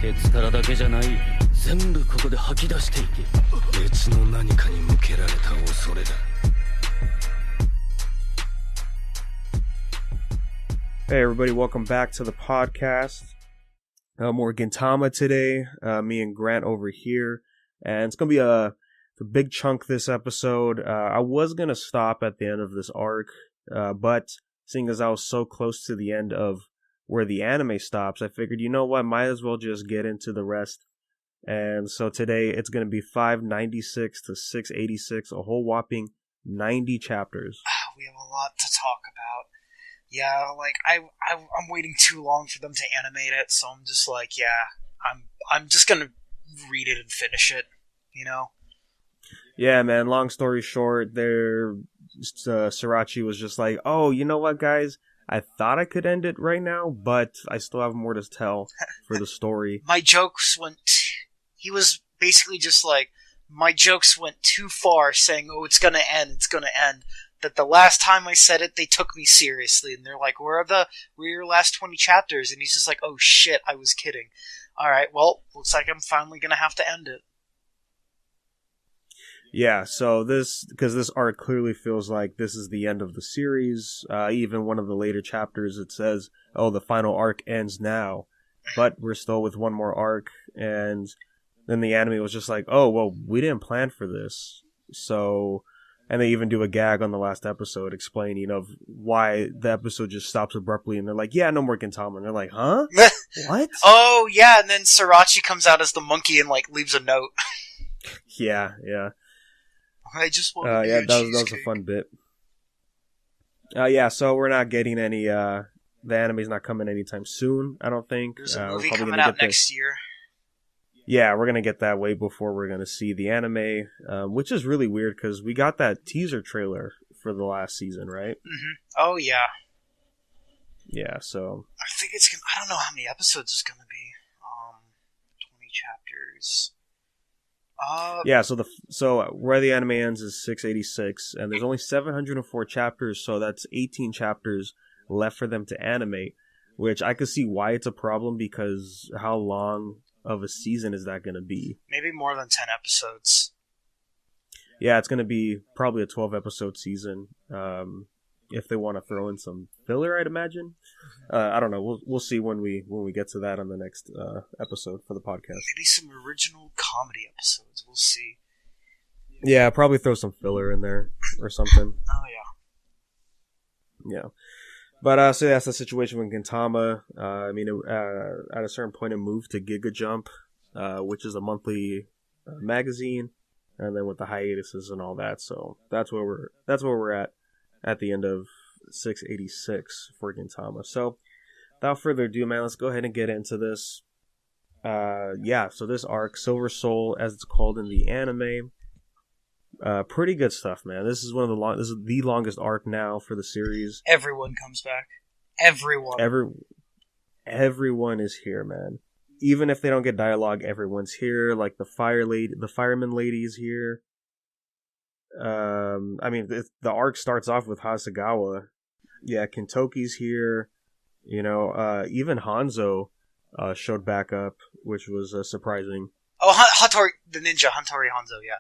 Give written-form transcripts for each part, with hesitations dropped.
ケツからだけじゃない。全部ここで吐き出していけ。別の何かに向けられた恐れだ。Hey everybody, welcome back to the podcast. More Gintama today. Me and Grant over here, and it's gonna be a big chunk this episode. I was gonna stop at the end of this arc, but seeing as I was so close to the end of where the anime stops, I figured, you know what, might as well just get into the rest. And so today it's going to be 596 to 686, a whole whopping 90 chapters. We have a lot to talk about. Yeah, like I'm waiting too long for them to animate it, so I'm just like, yeah, I'm just going to read it and finish it, you know? Yeah, man, long story short, Srirachi was just like, oh, you know what, guys? I thought I could end it right now, but I still have more to tell for the story. My jokes he was basically just like, my jokes went too far saying, oh, it's gonna end, that the last time I said it, they took me seriously, and they're like, where are your last 20 chapters? And he's just like, oh shit, I was kidding. Alright, well, looks like I'm finally gonna have to end it. Yeah, so because this arc clearly feels like this is the end of the series. Even one of the later chapters, it says, oh, the final arc ends now. But we're still with one more arc, and then the anime was just like, oh, well, we didn't plan for this. So, and they even do a gag on the last episode explaining of why the episode just stops abruptly, and they're like, yeah, no more Gintama. And they're like, huh? What? Oh, yeah, and then Srirachi comes out as the monkey and, like, leaves a note. Yeah. I just want that was a fun bit. Yeah, so we're not getting any, the anime's not coming anytime soon, I don't think. There's a movie coming out next year. Yeah, we're gonna get that way before we're gonna see the anime, which is really weird, because we got that teaser trailer for the last season, right? Mm-hmm. Oh, yeah. Yeah, so... I think I don't know how many episodes it's gonna be. 20 chapters... Yeah, so where the anime ends is 686, and there's only 704 chapters, so that's 18 chapters left for them to animate, which I could see why it's a problem, because how long of a season is that going to be? Maybe more than 10 episodes. Yeah, it's going to be probably a 12-episode season, if they want to throw in some filler, I'd imagine. I don't know. We'll see when we get to that on the next episode for the podcast. Maybe some original comedy episodes. We'll see. Yeah, probably throw some filler in there or something. Oh yeah. Yeah, but so that's the situation with Gintama. I mean, at a certain point, it moved to Giga Jump, which is a monthly magazine, and then with the hiatuses and all that. So that's where we're at the end of 686 for Gintama. So, without further ado, man, let's go ahead and get into this. So this arc, Silver Soul, as it's called in the anime, pretty good stuff, man. This is this is the longest arc now for the series. Everyone comes back. Everyone. Everyone is here, man. Even if they don't get dialogue, everyone's here. Like the fireman lady is here. I mean, the arc starts off with Hasegawa. Yeah, Kintoki's here. You know, even Hanzo showed back up, which was surprising. Oh, Hattori, the ninja, Hattori Hanzo, yeah.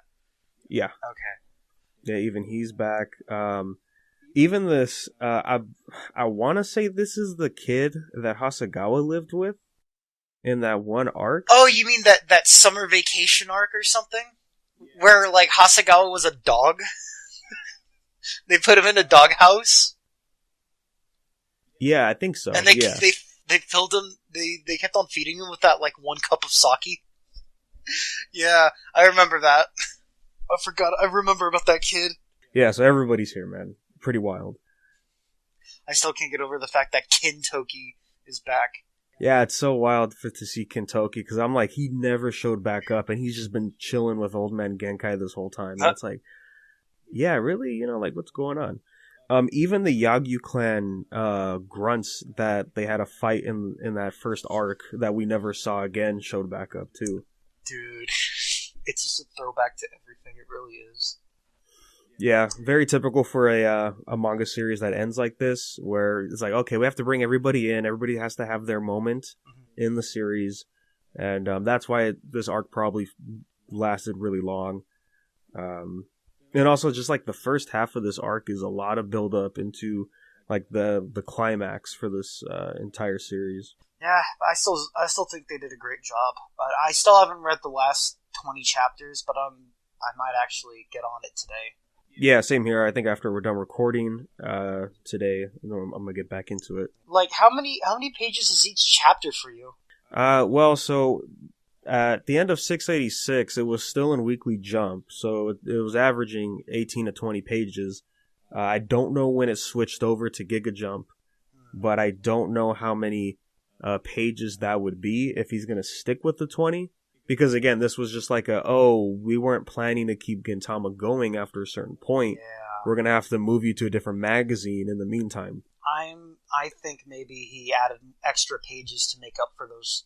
Yeah. Okay. Yeah, even he's back. Even this, I want to say this is the kid that Hasegawa lived with in that one arc. Oh, you mean that summer vacation arc or something? Where, like, Hasegawa was a dog? They put him in a doghouse? Yeah, I think so. And they filled him, they kept on feeding him with that, like, 1 cup of sake? Yeah, I remember that. I remember about that kid. Yeah, so everybody's here, man. Pretty wild. I still can't get over the fact that Kintoki is back. Yeah, it's so wild to see Kintoki, because I'm like, he never showed back up, and he's just been chilling with Old Man Genkai this whole time. And it's like, yeah, really? You know, like, what's going on? Even the Yagyu clan grunts that they had a fight in that first arc that we never saw again showed back up, too. Dude, it's just a throwback to everything, it really is. Yeah, very typical for a manga series that ends like this, where it's like, okay, we have to bring everybody in. Everybody has to have their moment in the series. And that's why this arc probably lasted really long. And also just like the first half of this arc is a lot of build up into like the climax for this entire series. Yeah, I still think they did a great job. But I still haven't read the last 20 chapters, but I might actually get on it today. Yeah, same here. I think after we're done recording today, I'm gonna get back into it. Like, how many pages is each chapter for you? Well, so at the end of 686, it was still in Weekly Jump, so it was averaging 18 to 20 pages. I don't know when it switched over to Giga Jump, but I don't know how many pages that would be if he's gonna stick with the 20. Because again, this was just like we weren't planning to keep Gintama going after a certain point. Yeah. We're gonna have to move you to a different magazine in the meantime. I think maybe he added extra pages to make up for those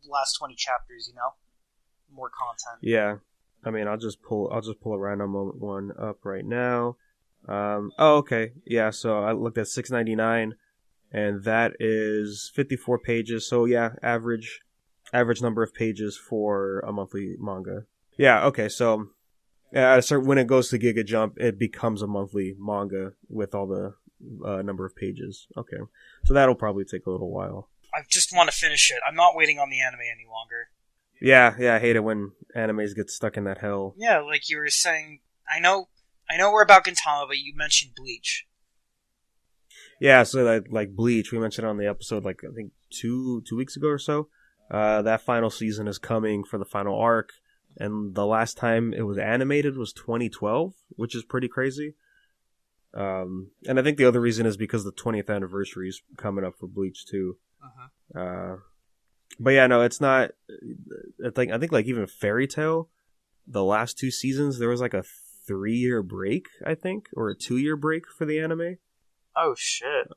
last 20 chapters, more content. Yeah. I mean, I'll just pull a random one up right now. Okay. Yeah, so I looked at 699 and that is 54 pages. So yeah, average number of pages for a monthly manga. Yeah, okay. So when it goes to Giga Jump, it becomes a monthly manga with all the number of pages. Okay. So that'll probably take a little while. I just want to finish it. I'm not waiting on the anime any longer. Yeah, I hate it when animes get stuck in that hell. Yeah, like you were saying, I know we're about Gintama, but you mentioned Bleach. Yeah, so like Bleach, we mentioned on the episode, like I think 2 weeks ago or so. That final season is coming for the final arc, and the last time it was animated was 2012, which is pretty crazy. And I think the other reason is because the 20th anniversary is coming up for Bleach too. Uh-huh. But yeah, no, it's not. I think like even Fairy Tail, the last 2 seasons there was like a 3-year break, I think, or a 2-year break for the anime. Oh shit.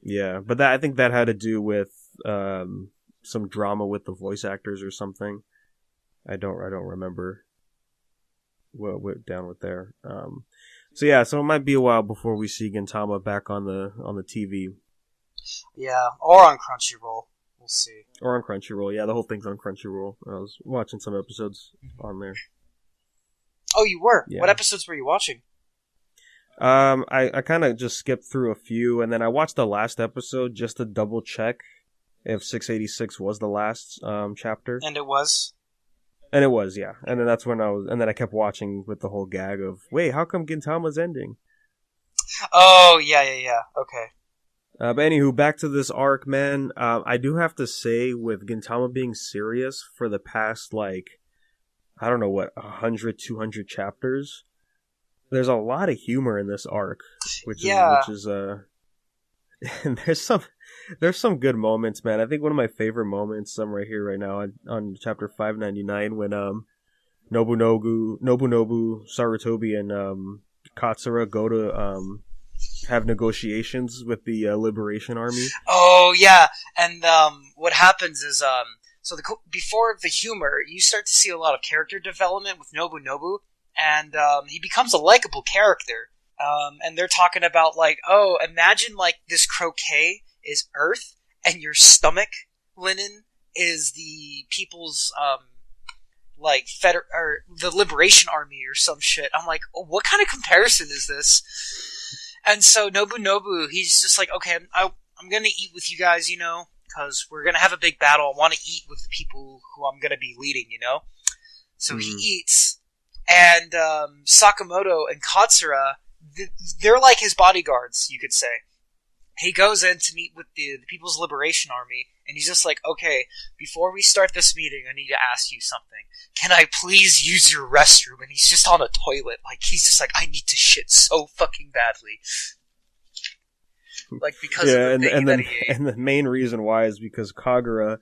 Yeah, but I think that had to do with some drama with the voice actors or something. I don't remember what went down with there. So it might be a while before we see Gintama back on the TV. Yeah, or on Crunchyroll. We'll see. Or on Crunchyroll. Yeah, the whole thing's on Crunchyroll. I was watching some episodes on there. Oh, you were? Yeah. What episodes were you watching? I kind of just skipped through a few, and then I watched the last episode just to double check if 686 was the last chapter. And it was? And it was, yeah. And then that's when I kept watching with the whole gag of, wait, how come Gintama's ending? Oh, yeah. Okay. But anywho, back to this arc, man. I do have to say, with Gintama being serious for the past, like, I don't know what, 100, 200 chapters, there's a lot of humor in this arc, which is and there's some good moments, man. I think one of my favorite moments, I'm right here right now on chapter 599, when Nobunobu, Sarutobi, and Katsura go to have negotiations with the Liberation Army. Oh yeah, and what happens is before the humor, you start to see a lot of character development with Nobunobu, and he becomes a likable character. And they're talking about like, oh, imagine like this croquet is Earth, and your stomach linen is the people's or the Liberation Army or some shit. I'm like, oh, what kind of comparison is this? And so Nobunobu, he's just like, okay, I'm gonna eat with you guys, because we're gonna have a big battle. I want to eat with the people who I'm gonna be leading, So he eats, and Sakamoto and Katsura, they're like his bodyguards, you could say. He goes in to meet with the People's Liberation Army, and he's just like, okay, before we start this meeting, I need to ask you something. Can I please use your restroom? And he's just on a toilet. Like, he's just like, I need to shit so fucking badly. Like, because of the thing that he ate. And the main reason why is because Kagura,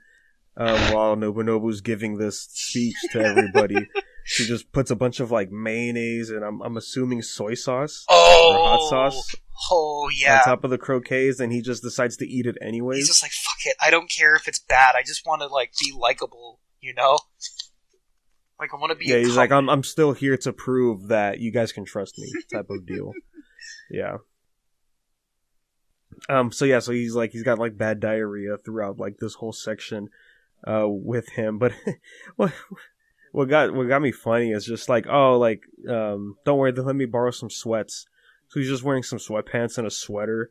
while Nobunobu's giving this speech to everybody, she just puts a bunch of, like, mayonnaise and I'm assuming soy sauce or hot sauce. Oh, yeah. On top of the croquets, and he just decides to eat it anyways. He's just like, fuck it. I don't care if it's bad. I just want to, like, be likable, Like, I want to be he's like, I'm still here to prove that you guys can trust me, type of deal. Yeah. So he's got, like, bad diarrhea throughout, like, this whole section. with him. But what got me funny is just like, don't worry, they'll let me borrow some sweats. So he's just wearing some sweatpants and a sweater.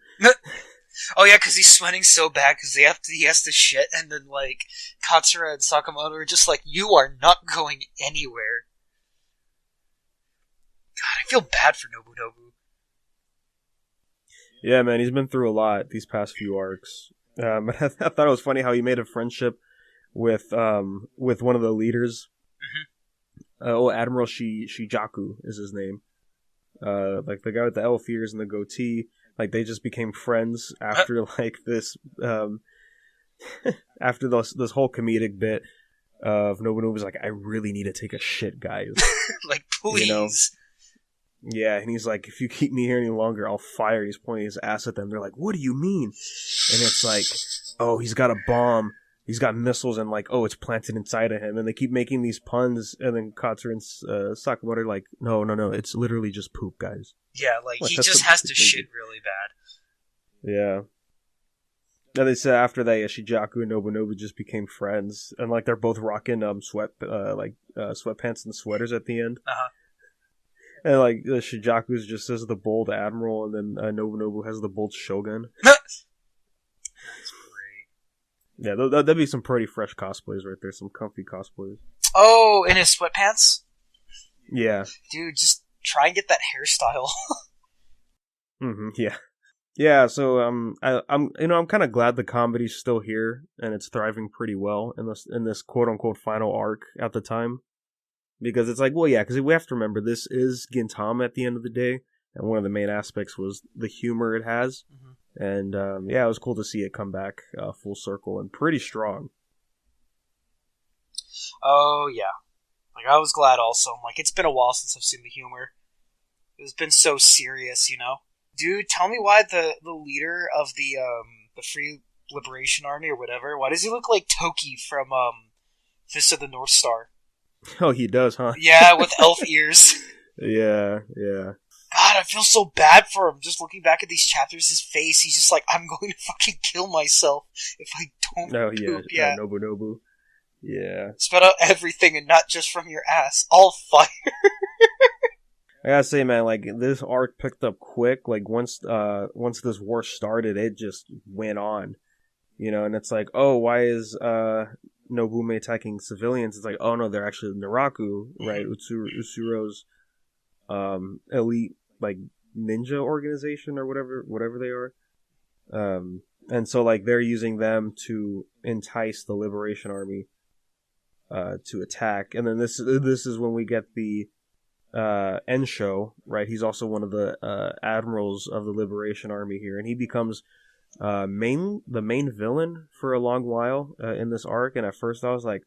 Oh yeah, because he's sweating so bad because he has to shit, and then like Katsura and Sakamoto are just like, you are not going anywhere. God, I feel bad for Nobunobu. Yeah, man, he's been through a lot these past few arcs. I thought it was funny how he made a friendship with one of the leaders. Mm-hmm. Admiral Shijaku is his name. Like the guy with the elf ears and the goatee. Like they just became friends after like this after this whole comedic bit of Nobunobu's like, I really need to take a shit, guys. Like, please. You know? Yeah, and he's like, if you keep me here any longer, I'll fire. He's pointing his ass at them. They're like, what do you mean? And it's like, oh, he's got a bomb. He's got missiles, and like, oh, it's planted inside of him. And they keep making these puns, and then Katsura and Sakamoto are like, no, it's literally just poop, guys. Yeah, like, he just has to shit really bad. Yeah. And they said after that, Shijaku and Nobunobu just became friends, and like they're both rocking sweatpants and sweaters at the end. Uh-huh. And like Shijaku's just says the bold admiral, and then Nobunobu has the bold shogun. That's great. Yeah, that'd be some pretty fresh cosplays right there. Some comfy cosplays. Oh, in his sweatpants? Yeah. Dude, just try and get that hairstyle. Yeah. Yeah, so I'm kind of glad the comedy's still here and it's thriving pretty well in this quote unquote final arc at the time, because it's like, well, yeah, because we have to remember this is Gintama at the end of the day, and one of the main aspects was the humor it has, and yeah, it was cool to see it come back full circle and pretty strong. Oh yeah, like I was glad also. I'm like, it's been a while since I've seen the humor. It's been so serious, you know. Dude, tell me why the leader of the Free Liberation Army or whatever, why does he look like Toki from Fist of the North Star? Oh, he does, huh? Yeah, with elf ears. Yeah. God, I feel so bad for him. Just looking back at these chapters, his face, he's just like, I'm going to fucking kill myself if I don't poop. Yeah. Nobunobu. Yeah. Spit out everything and not just from your ass. All fire. I gotta say, man, like, this arc picked up quick. Like, once this war started, it just went on. You know, and it's like, oh, why is Nobume attacking civilians? It's like, oh no, they're actually Naraku, right? Utsuro's elite, like, ninja organization or whatever they are. And so, like, they're using them to entice the Liberation Army to attack. And then this is when we get the Ensho, right? He's also one of the admirals of the Liberation Army here, and he becomes the main villain for a long while in this arc. And at first I was like,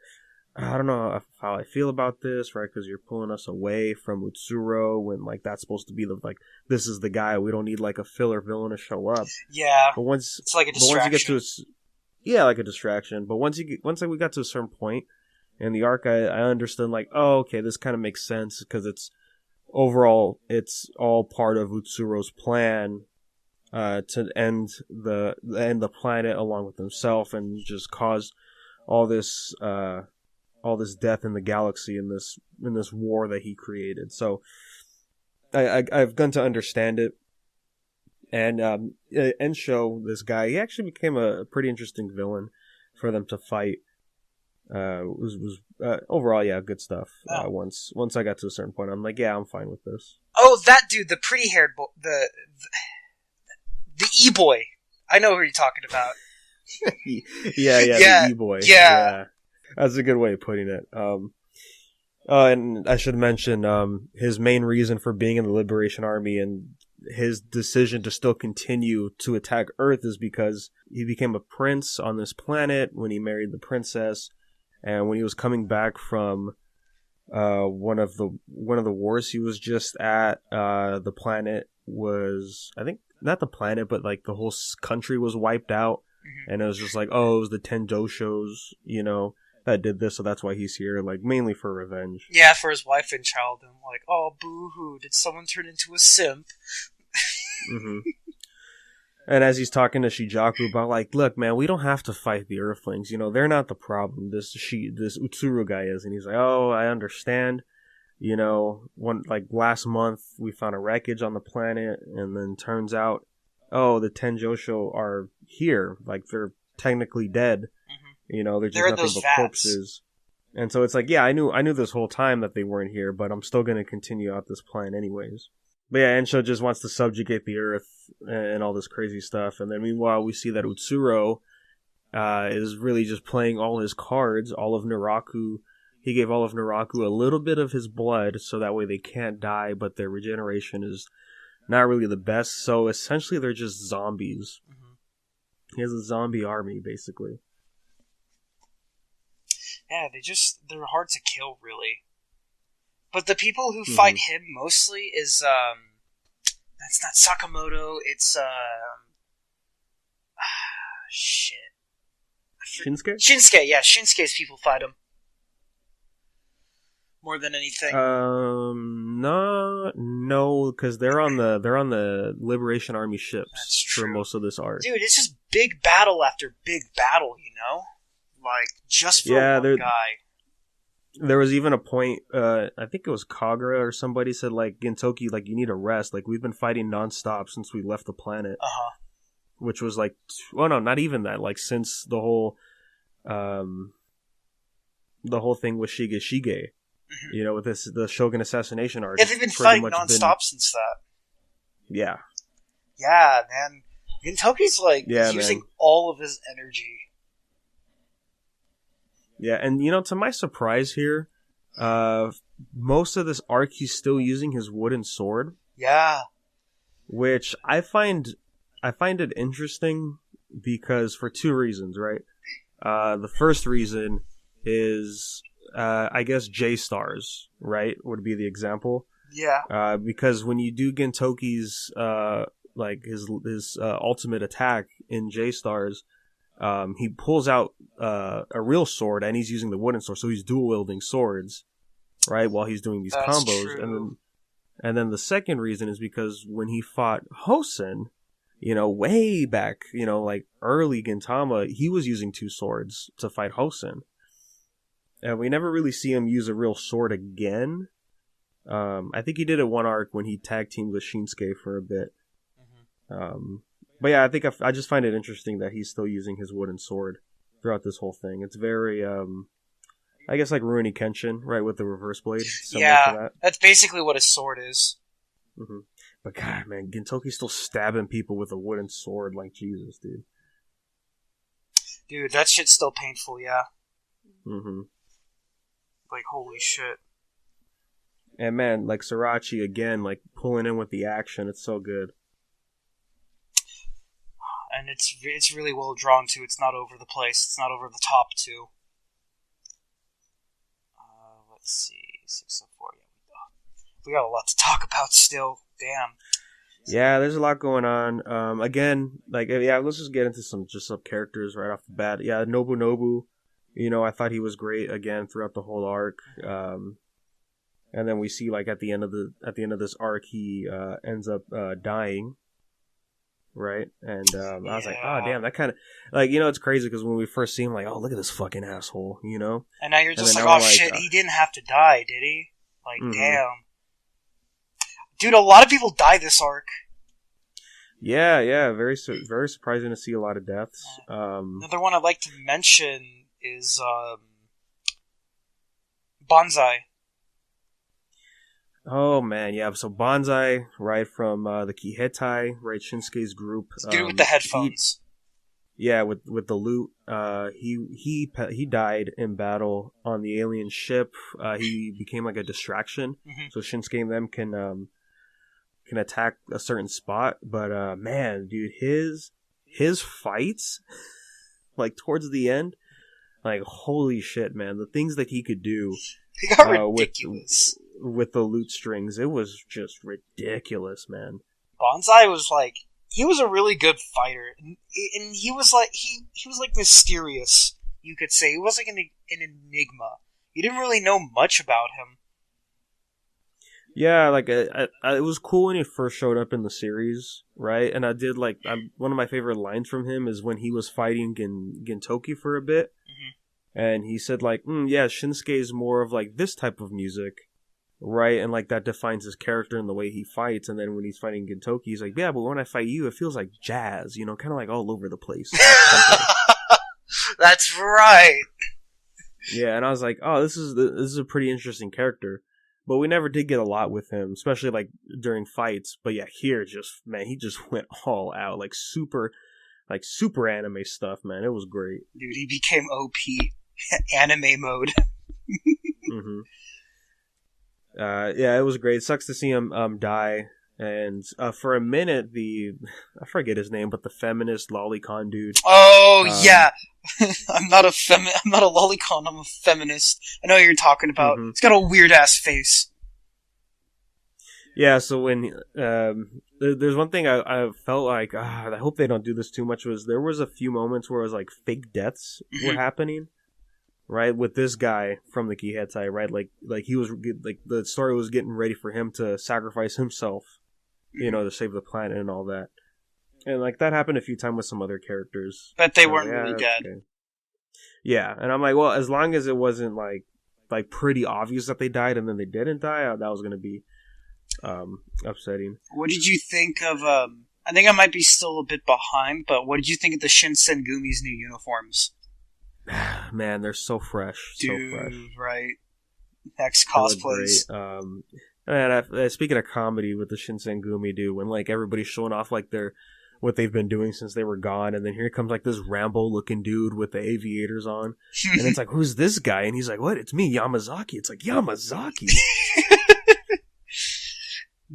I don't know how I feel about this, right? Because you're pulling us away from Utsuro when, like, that's supposed to be the, like, this is the guy. We don't need, like, a filler villain to show up. Yeah, but it's like a distraction. Once you get to like a distraction. But once we got to a certain point in the arc, I understood, like, oh, okay, this kind of makes sense because it's all part of Utsuro's plan to end the planet along with himself and just cause all this death in the galaxy in this war that he created. So I've come to understand it. And Ensho, this guy, he actually became a pretty interesting villain for them to fight. Was overall, yeah, good stuff. Oh. Once I got to a certain point, I'm like, yeah, I'm fine with this. Oh, that dude, the pretty haired the e-boy. I know who you're talking about. yeah, the e-boy. Yeah, that's a good way of putting it. And I should mention his main reason for being in the Liberation Army and his decision to still continue to attack Earth is because he became a prince on this planet when he married the princess, and when he was coming back from one of the wars he was just at, the planet was, I think, not the planet, but like the whole country was wiped out, and it was just like, oh, it was the 10 doshos, you know, that did this, so that's why he's here, like, mainly for revenge. Yeah, for his wife and child, and like, oh, boo-hoo, did someone turn into a simp? And as he's talking to Shijaku about, like, look, man, we don't have to fight the Earthlings. You know, they're not the problem. This Utsuru guy is. And he's like, oh, I understand. You know, last month we found a wreckage on the planet, and then turns out, oh, the Tenjosho are here. Like, they're technically dead. Mm-hmm. You know, they're just nothing but corpses. And so it's like, yeah, I knew this whole time that they weren't here, but I'm still going to continue out this plan anyways. But yeah, Ensho just wants to subjugate the Earth and all this crazy stuff. And then meanwhile, we see that Utsuro is really just playing all his cards, all of Naraku. He gave all of Naraku a little bit of his blood, so that way they can't die, but their regeneration is not really the best. So essentially, they're just zombies. Mm-hmm. He has a zombie army, basically. Yeah, they're hard to kill, really. But the people who fight him mostly is, that's not Sakamoto, it's, shit. Shinsuke? Shinsuke, yeah, Shinsuke's people fight him. More than anything. No, because they're on the Liberation Army ships. That's true. For most of this arc. Dude, it's just big battle after big battle, you know? Like, just for one guy. There was even a point, I think it was Kagura or somebody said, like, Gintoki, like, you need a rest. Like, we've been fighting nonstop since we left the planet. Uh-huh. Which was like, well, no, not even that. Like, since the whole thing with Shige. Mm-hmm. You know, with the Shogun assassination arc. Yeah, they've been fighting nonstop since that. Yeah. Yeah, man. Gintoki's, like, using all of his energy. Yeah, and, you know, to my surprise here, most of this arc he's still using his wooden sword. Yeah. Which I find it interesting because for two reasons, right? The first reason is, I guess, J-Stars, right, would be the example. Yeah. Because when you do Gintoki's, his ultimate attack in J-Stars, he pulls out a real sword and he's using the wooden sword, so he's dual wielding swords, right? While he's doing these combos, true. and then the second reason is because when he fought Hosen, you know, way back, you know, like early Gintama, he was using two swords to fight Hosen, and we never really see him use a real sword again. I think he did it one arc when he tag teamed with Shinsuke for a bit. Mm-hmm. But yeah, I think I just find it interesting that he's still using his wooden sword throughout this whole thing. It's very, I guess, like Rurouni Kenshin, right, with the reverse blade. Yeah, that's basically what his sword is. Mm-hmm. But God, man, Gintoki's still stabbing people with a wooden sword like Jesus, dude. Dude, that shit's still painful, yeah. Mm-hmm. Like, holy shit. And man, like Srirachi, again, like pulling in with the action, it's so good. And it's really well drawn, too. It's not over the place. It's not over the top, too. Let's see. 604. We got a lot to talk about still. Damn. Yeah, there's a lot going on. Again, like, yeah, let's just get into some characters right off the bat. Yeah, Nobunobu, you know, I thought he was great again throughout the whole arc. And then we see, like, at the end of this arc, he ends up dying. Right? And I was like, oh, damn, that kind of, like, you know, it's crazy because when we first see him, like, oh, look at this fucking asshole, you know? And now you're just like, oh, shit, he didn't have to die, did he? Like, damn. Dude, a lot of people die this arc. Yeah, very surprising to see a lot of deaths. Another one I'd like to mention is Banzai. Oh man, yeah. So Banzai, right, from the Kihetai, right, Shinsuke's group. Dude with the headphones. With the loot. He died in battle on the alien ship. He became like a distraction, so Shinsuke and them can attack a certain spot. But man, dude, his fights, like towards the end, like holy shit, man, the things that he could do. He got ridiculous. With the loot strings, it was just ridiculous, man. Banzai was like, he was a really good fighter, and he was like he was like mysterious, you could say. He was like an enigma. You didn't really know much about him. Yeah, like it was cool when he first showed up in the series, right? And I did like one of my favorite lines from him is when he was fighting Gintoki for a bit, and he said like, "Yeah, Shinsuke is more of like this type of music, right?" And like that defines his character and the way he fights. And then when he's fighting Gintoki, he's like, "Yeah, but when I fight you, it feels like jazz, you know, kind of like all over the place." That's right. Yeah, and I was like, "Oh, this is a pretty interesting character." But we never did get a lot with him, especially like during fights. But yeah, here he just went all out, like super anime stuff, man. It was great. Dude, he became OP. Anime mode. Mm-hmm. Yeah, it was great. It sucks to see him die. And for a minute, I forget his name, but the feminist lolicon dude. Oh yeah, I'm not a lolicon. I'm a feminist. I know what you're talking about. Mm-hmm. He's got a weird ass face. Yeah, so when there's one thing I felt like I hope they don't do this too much, was there was a few moments where it was like fake deaths were happening, right, with this guy from the Kihetai, right, like he was like the story was getting ready for him to sacrifice himself, you know, to save the planet and all that, and like that happened a few times with some other characters, but they weren't really dead. Okay. Yeah, and I'm like, well, as long as it wasn't like pretty obvious that they died and then they didn't die, that was gonna be upsetting. What did you think of I think I might be still a bit behind, but what did you think of the Shinsengumi's new uniforms? Man, they're so fresh. Dude, so fresh. Right. Next cosplays. And speaking of comedy with the Shinsengumi, dude, when like everybody's showing off like what they've been doing since they were gone, and then here comes like this Rambo looking dude with the aviators on, and it's like, who's this guy? And he's like, what? It's me, Yamazaki. It's like, Yamazaki.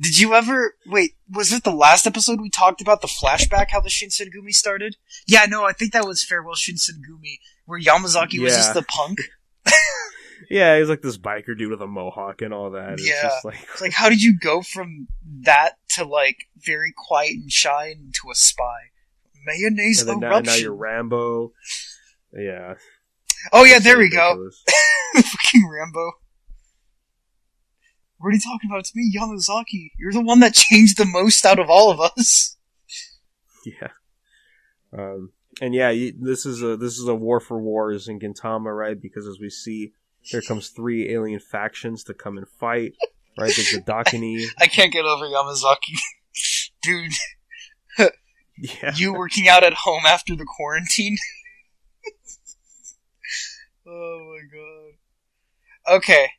Did you ever... Wait, was it the last episode we talked about the flashback, how the Shinsengumi started? Yeah, no, I think that was Farewell Shinsengumi, where Yamazaki was just the punk. Yeah, he's like this biker dude with a mohawk and all that. Yeah. It's like, how did you go from that to, like, very quiet and shy into a spy? Mayonnaise and eruption. now you're Rambo. Yeah. Oh, yeah, there we go. Fucking Rambo. What are you talking about? It's me, Yamazaki. You're the one that changed the most out of all of us. Yeah. And yeah, this is a war for wars in Gintama, right? Because as we see, here comes 3 alien factions to come and fight, right? There's the Dakini. I can't get over Yamazaki. Dude. Yeah. You working out at home after the quarantine? Oh my god. Okay.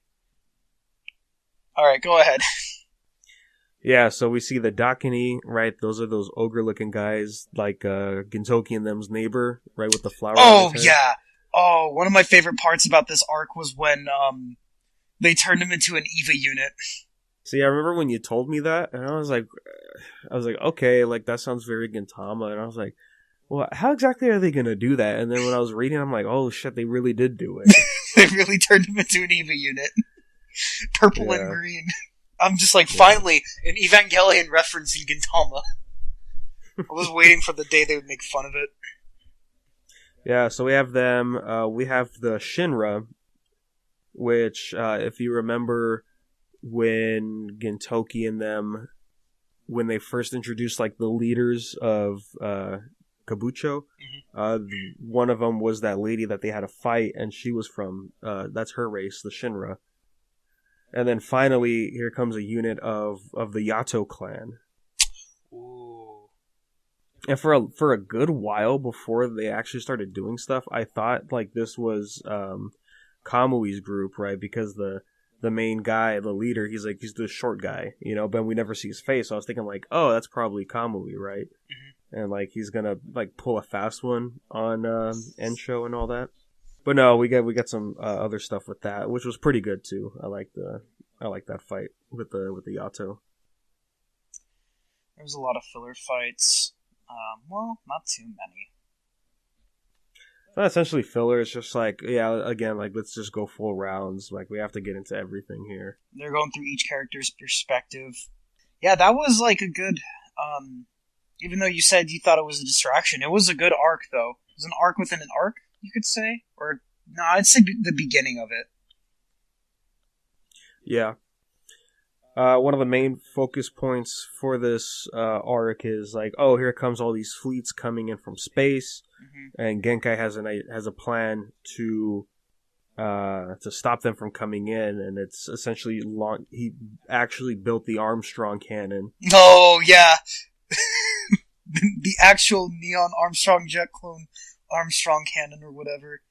Alright, go ahead. Yeah, so we see the Dakini, right? Those are those ogre-looking guys, like Gintoki and them's neighbor, right, with the flower. Oh, yeah. Oh, one of my favorite parts about this arc was when they turned him into an EVA unit. See, I remember when you told me that, and I was like, okay, like, that sounds very Gintama, and I was like, well, how exactly are they gonna do that? And then when I was reading, I'm like, oh shit, they really did do it. They really turned him into an EVA unit. Purple and green. I'm just like, finally, an Evangelion reference in Gintama. I was waiting for the day they would make fun of it. Yeah, so we have them. We have the Shinra, which, if you remember, when Gintoki and them, when they first introduced like the leaders of Kabucho, one of them was that lady that they had to fight, and she was from that's her race, the Shinra. And then finally, here comes a unit of the Yato clan. Ooh. And for a good while before they actually started doing stuff, I thought like this was Kamui's group, right? Because the main guy, the leader, he's the short guy, you know. But we never see his face, so I was thinking like, oh, that's probably Kamui, right? Mm-hmm. And like he's gonna like pull a fast one on Ensho and all that. But no, we got some other stuff with that, which was pretty good too. I like that fight with the Yato. There was a lot of filler fights. Well, not too many. It's not essentially filler. It's just like, yeah, again, like let's just go full rounds. Like we have to get into everything here. They're going through each character's perspective. Yeah, that was like a good. Even though you said you thought it was a distraction, it was a good arc though. It was an arc within an arc, you could say, or no, I'd say the beginning of it. Yeah. One of the main focus points for this arc is like, oh, here comes all these fleets coming in from space, and Genkai has a plan to stop them from coming in, and it's essentially he actually built the Armstrong cannon. Oh yeah, the actual Neon Armstrong jet clone Armstrong cannon or whatever.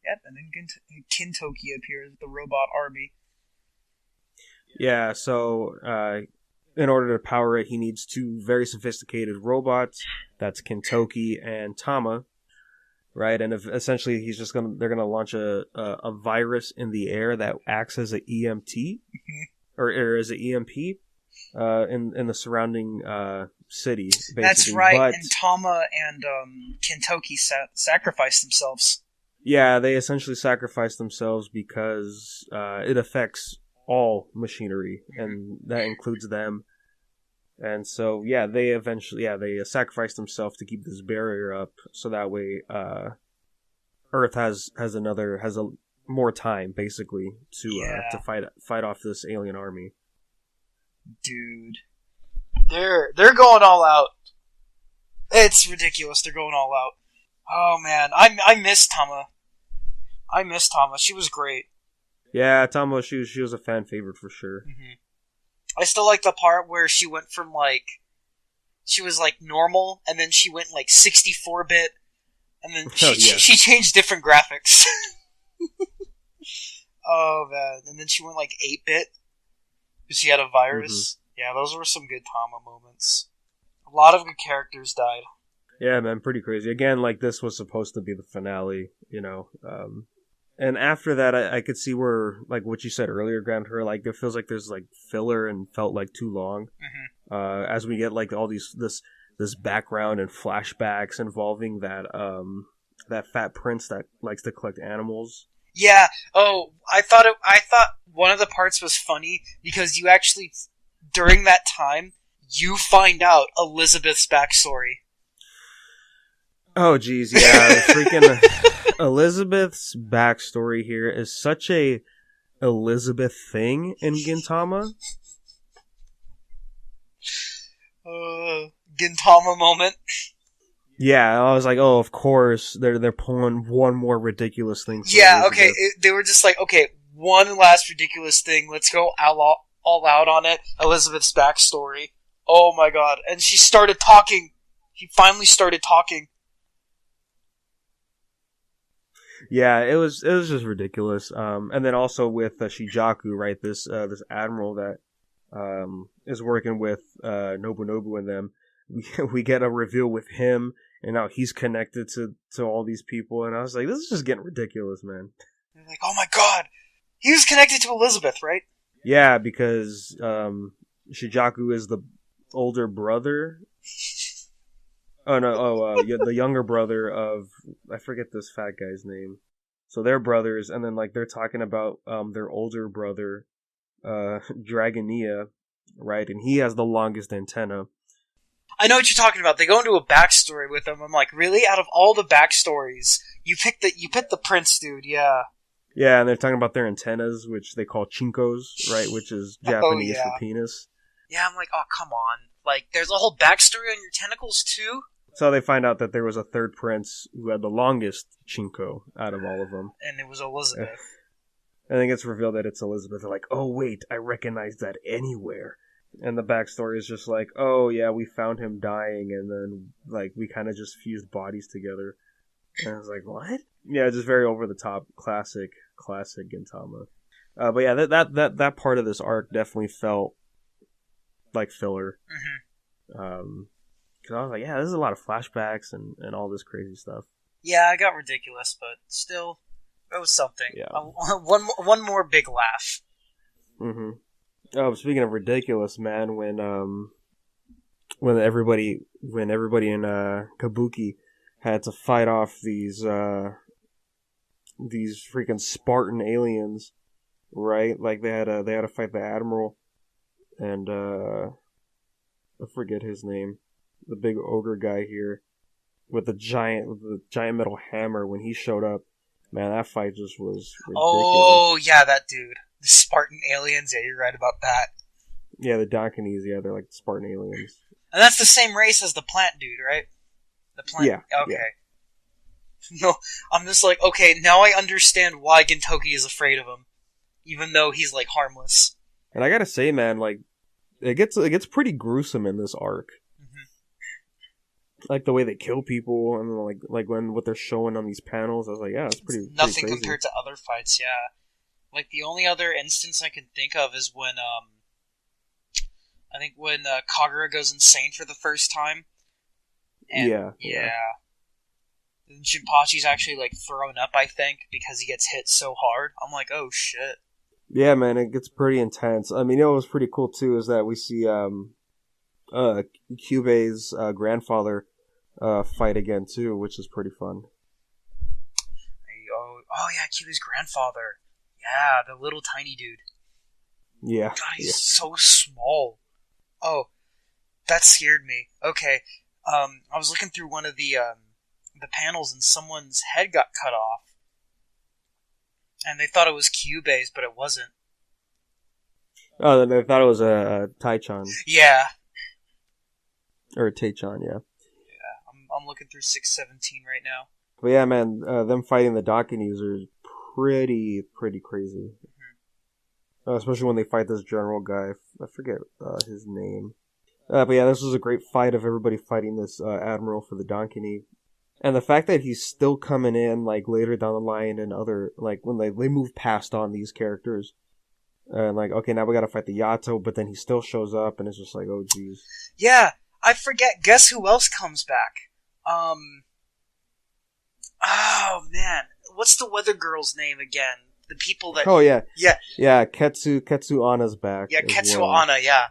Yep, and then Kintoki appears with the robot army. Yeah, so in order to power it, he needs two very sophisticated robots. That's Kintoki and Tama, right? And essentially, they're gonna launch a virus in the air that acts as an EMT or as an EMP in the surrounding city. Basically. That's right. And Tama and Kintoki sacrificed themselves. Yeah, they essentially sacrificed themselves because it affects all machinery, and that includes them. And so, yeah, they sacrificed themselves to keep this barrier up, so that way Earth has more time, basically, to fight off this alien army. Dude, they're going all out. It's ridiculous. They're going all out. Oh man, I miss Tama. She was great. Yeah, Tama, she was a fan favorite for sure. I still like the part where she went from she was normal, and then she went 64-bit, and then she changed different graphics. Oh man, and then she went 8-bit because she had a virus. Yeah, those were some good Tama moments. A lot of good characters died. Yeah, man, pretty crazy. Again, this was supposed to be the finale, and after that, I could see where, what you said earlier, Grant, it feels like there's, filler and felt, too long. As we get, all this background and flashbacks involving that fat prince that likes to collect animals. Yeah. Oh, I thought one of the parts was funny because you actually, during that time, you find out Elizabeth's backstory. Oh, geez, yeah, freaking Elizabeth's backstory here is such a Elizabeth thing in Gintama. Gintama moment. Yeah, I was like, oh, of course, they're pulling one more ridiculous thing. Yeah, Elizabeth. Okay, they were just okay, one last ridiculous thing, let's go all out on it, Elizabeth's backstory. Oh my god, and she started talking. She finally started talking. Yeah, it was just ridiculous. And then also with Shijaku, right? This admiral that is working with Nobunobu and them. We get a reveal with him, and now he's connected to all these people. And I was like, this is just getting ridiculous, man. They're like, oh my god, he was connected to Elizabeth, right? Yeah, because Shijaku is the older brother. Oh no! The younger brother of, I forget this fat guy's name. So they're brothers, and then they're talking about their older brother, Dragonia, right? And he has the longest antenna. I know what you're talking about. They go into a backstory with him. I'm like, really? Out of all the backstories, you picked the prince, dude. Yeah. Yeah, and they're talking about their antennas, which they call chinkos, right? Which is Japanese for penis. Yeah, I'm like, oh come on! There's a whole backstory on your tentacles too. So they find out that there was a third prince who had the longest chinko out of all of them. And it was Elizabeth. And then it gets revealed that it's Elizabeth. They're like, oh wait, I recognize that anywhere. And the backstory is just oh yeah, we found him dying, and then we kind of just fused bodies together. And I was like, what? Yeah, just very over the top, classic Gintama. But yeah, that part of this arc definitely felt like filler. Because I was like, yeah, this is a lot of flashbacks and all this crazy stuff. Yeah, it got ridiculous, but still, it was something. Yeah. One more big laugh. Oh, speaking of ridiculous, man, when everybody in Kabuki had to fight off these freaking Spartan aliens, right? They had to fight the admiral, and I forget his name. The big ogre guy here with the giant metal hammer. When he showed up, man, that fight just was ridiculous. Oh yeah, that dude, the Spartan aliens. Yeah, you're right about that. Yeah, the Dakinis, yeah, they're like Spartan aliens. And that's the same race as the plant dude, right? The plant. Yeah. Okay. Yeah. No, I'm just like, okay, now I understand why Gintoki is afraid of him, even though he's like harmless. And I gotta say, man, like it gets pretty gruesome in this arc. Like the way they kill people and like when what they're showing on these panels, I was like, yeah, it's pretty Nothing crazy. compared to other fights, yeah. Like the only other instance I can think of is when I think when Kagura goes insane for the first time. And, yeah. And Jinpachi's actually like thrown up, I think, because he gets hit so hard. I'm like, oh shit. Yeah, man, it gets pretty intense. I mean, you know what was pretty cool too is that we see Kyubei's grandfather fight again too, which is pretty fun. Oh yeah, Kyubei's grandfather. Yeah, the little tiny dude. Yeah. God, he's so small. Oh, that scared me. Okay, I was looking through one of the panels and someone's head got cut off. And they thought it was Kyubei's, but it wasn't. Oh, they thought it was a Taichan. Yeah. Or a Taichan, yeah. Yeah, I'm looking through 617 right now. But yeah, man, them fighting the Dakinis are pretty crazy. Mm-hmm. Especially when they fight this general guy. I forget his name. But yeah, this was a great fight of everybody fighting this admiral for the Dakini. And the fact that he's still coming in, like, later down the line and other, like, when they move past on these characters. And, like, okay, now we gotta fight the Yato, but then he still shows up, and it's just like, oh, jeez. Yeah, I forget. Guess who else comes back? Oh, man. What's the weather girl's name again? The people that... Oh, yeah. Yeah. Yeah, Ketsu Anna's back. Yeah, Ketsu Anna, yeah.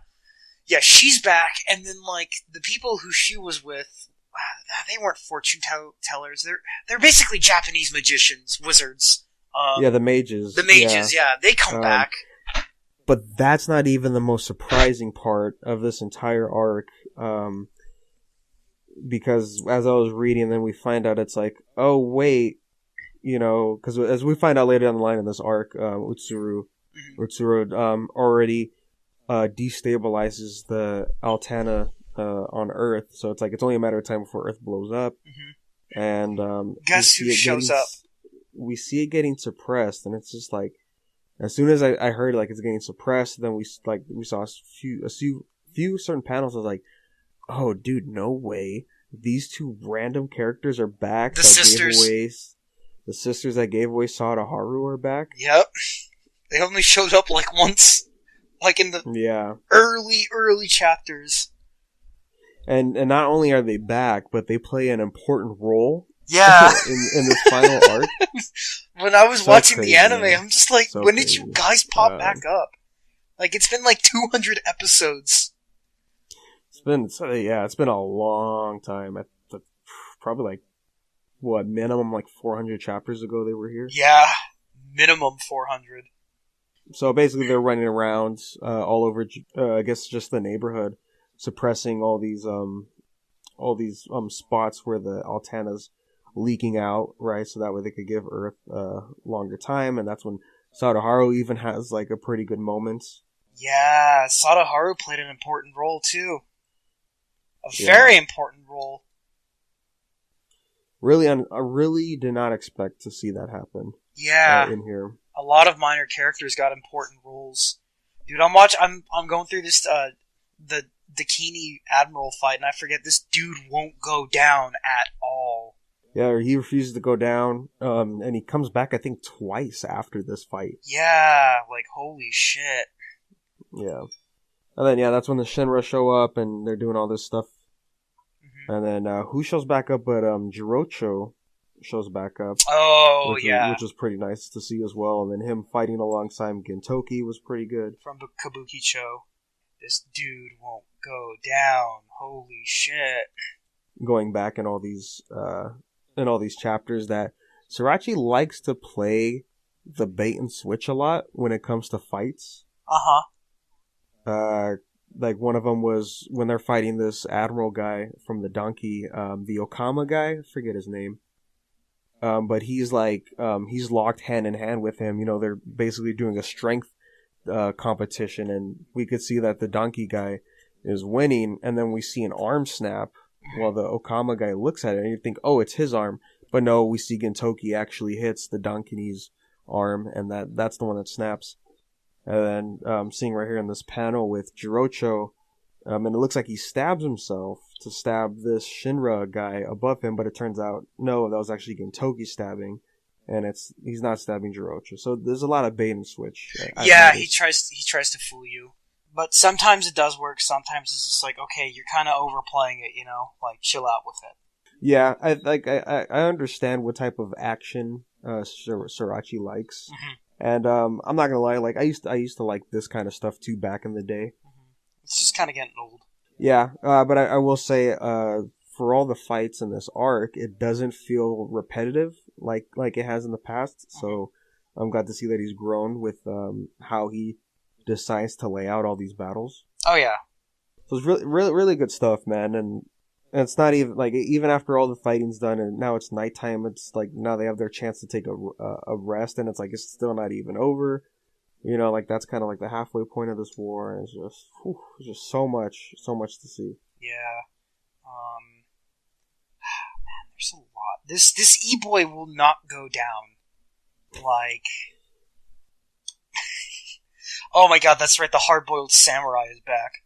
Yeah, she's back, and then, like, the people who she was with, they weren't fortune tellers. They're basically Japanese magicians, wizards. Yeah, the mages. The mages, yeah. They come back. But that's not even the most surprising part of this entire arc. Because as I was reading, then we find out it's like, oh, wait. You know, because as we find out later down the line in this arc, Utsuro already destabilizes the Altana on Earth, so it's like it's only a matter of time before Earth blows up. Mm-hmm. And guess who shows up? We see it getting suppressed, and it's just like as soon as I heard like it's getting suppressed, then we saw a few certain panels. I was like, oh, dude, no way! These two random characters are back. The sisters. The sisters that gave away Sadaharu are back. Yep, they only showed up like once, like in the early chapters. And not only are they back, but they play an important role. Yeah. in this final arc. When I was watching crazy, the anime, man. I'm just like, when did you guys pop back up? Like, it's been like 200 episodes. It's been a long time. Probably like, what, minimum like 400 chapters ago they were here? Yeah, minimum 400. So basically they're running around all over, I guess just the neighborhood, suppressing all these spots where the Altana's leaking out, right? So that way they could give Earth longer time, and that's when Sadaharu even has like a pretty good moment. Yeah, Sadaharu played an important role too. A very important role. Really, I really did not expect to see that happen. Yeah, in here, a lot of minor characters got important roles. Dude, I'm going through this the Dakini Admiral fight, and I forget this dude won't go down at all. Yeah, he refuses to go down, and he comes back I think twice after this fight. Yeah, like holy shit. Yeah, and then that's when the Shinra show up and they're doing all this stuff. And then who shows back up but Jirocho shows back up. Oh, which was pretty nice to see as well. And then him fighting alongside Gintoki was pretty good. From Kabukicho. This dude won't go down. Holy shit. Going back in all these chapters that Srirachi likes to play the bait and switch a lot when it comes to fights. Like one of them was when they're fighting this admiral guy from the donkey, the Okama guy, I forget his name. But he's like, he's locked hand in hand with him. You know, they're basically doing a strength competition, and we could see that the donkey guy is winning, and then we see an arm snap while the Okama guy looks at it, and you think, oh, it's his arm. But no, we see Gintoki actually hits the Donkey's arm, and that's the one that snaps. And then seeing right here in this panel with Jirocho, and it looks like he stabs himself to stab this Shinra guy above him, but it turns out, no, that was actually Gintoki stabbing, and he's not stabbing Jirocho. So there's a lot of bait and switch. Yeah, he tries to fool you. But sometimes it does work, sometimes it's just like, okay, you're kind of overplaying it, you know? Like, chill out with it. Yeah, I understand what type of action Sorachi likes. Mm-hmm. And I'm not gonna lie, like I used to like this kind of stuff too back in the day. Mm-hmm. It's just kind of getting old. Yeah, but I will say, for all the fights in this arc, it doesn't feel repetitive like it has in the past. Mm-hmm. So I'm glad to see that he's grown with how he decides to lay out all these battles. Oh yeah. So it's really good stuff, man. And it's not even like, even after all the fighting's done and now it's nighttime, it's like now they have their chance to take a rest, and it's like it's still not even over. You know, like that's kind of like the halfway point of this war, and it's just so much to see. Yeah. Man, there's a lot. This E-boy will not go down. Like, oh my god, that's right. The hard-boiled samurai is back.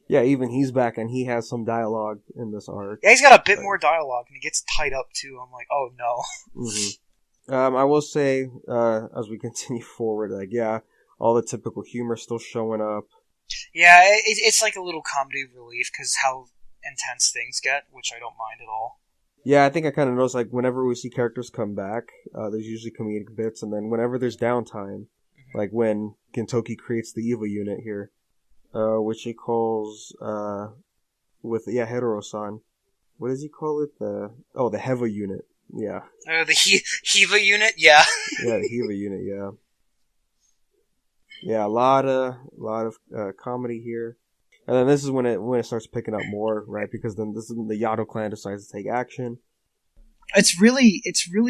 Yeah, even he's back, and he has some dialogue in this arc. Yeah, he's got a bit more dialogue, and he gets tied up too. I'm like, oh no. Mm-hmm. I will say, as we continue forward, like, yeah, all the typical humor still showing up. Yeah, it's like a little comedy relief because how intense things get, which I don't mind at all. Yeah, I think I kind of noticed, like, whenever we see characters come back, there's usually comedic bits, and then whenever there's downtime, like when Gintoki creates the Eva unit here, which he calls, Hero-san. What does he call it? The Heva unit. Yeah. The Heva unit? Yeah. Yeah, the Heva unit, yeah. Yeah, a lot of comedy here. And then this is when it starts picking up more, right? Because then this is when the Yado clan decides to take action. It's really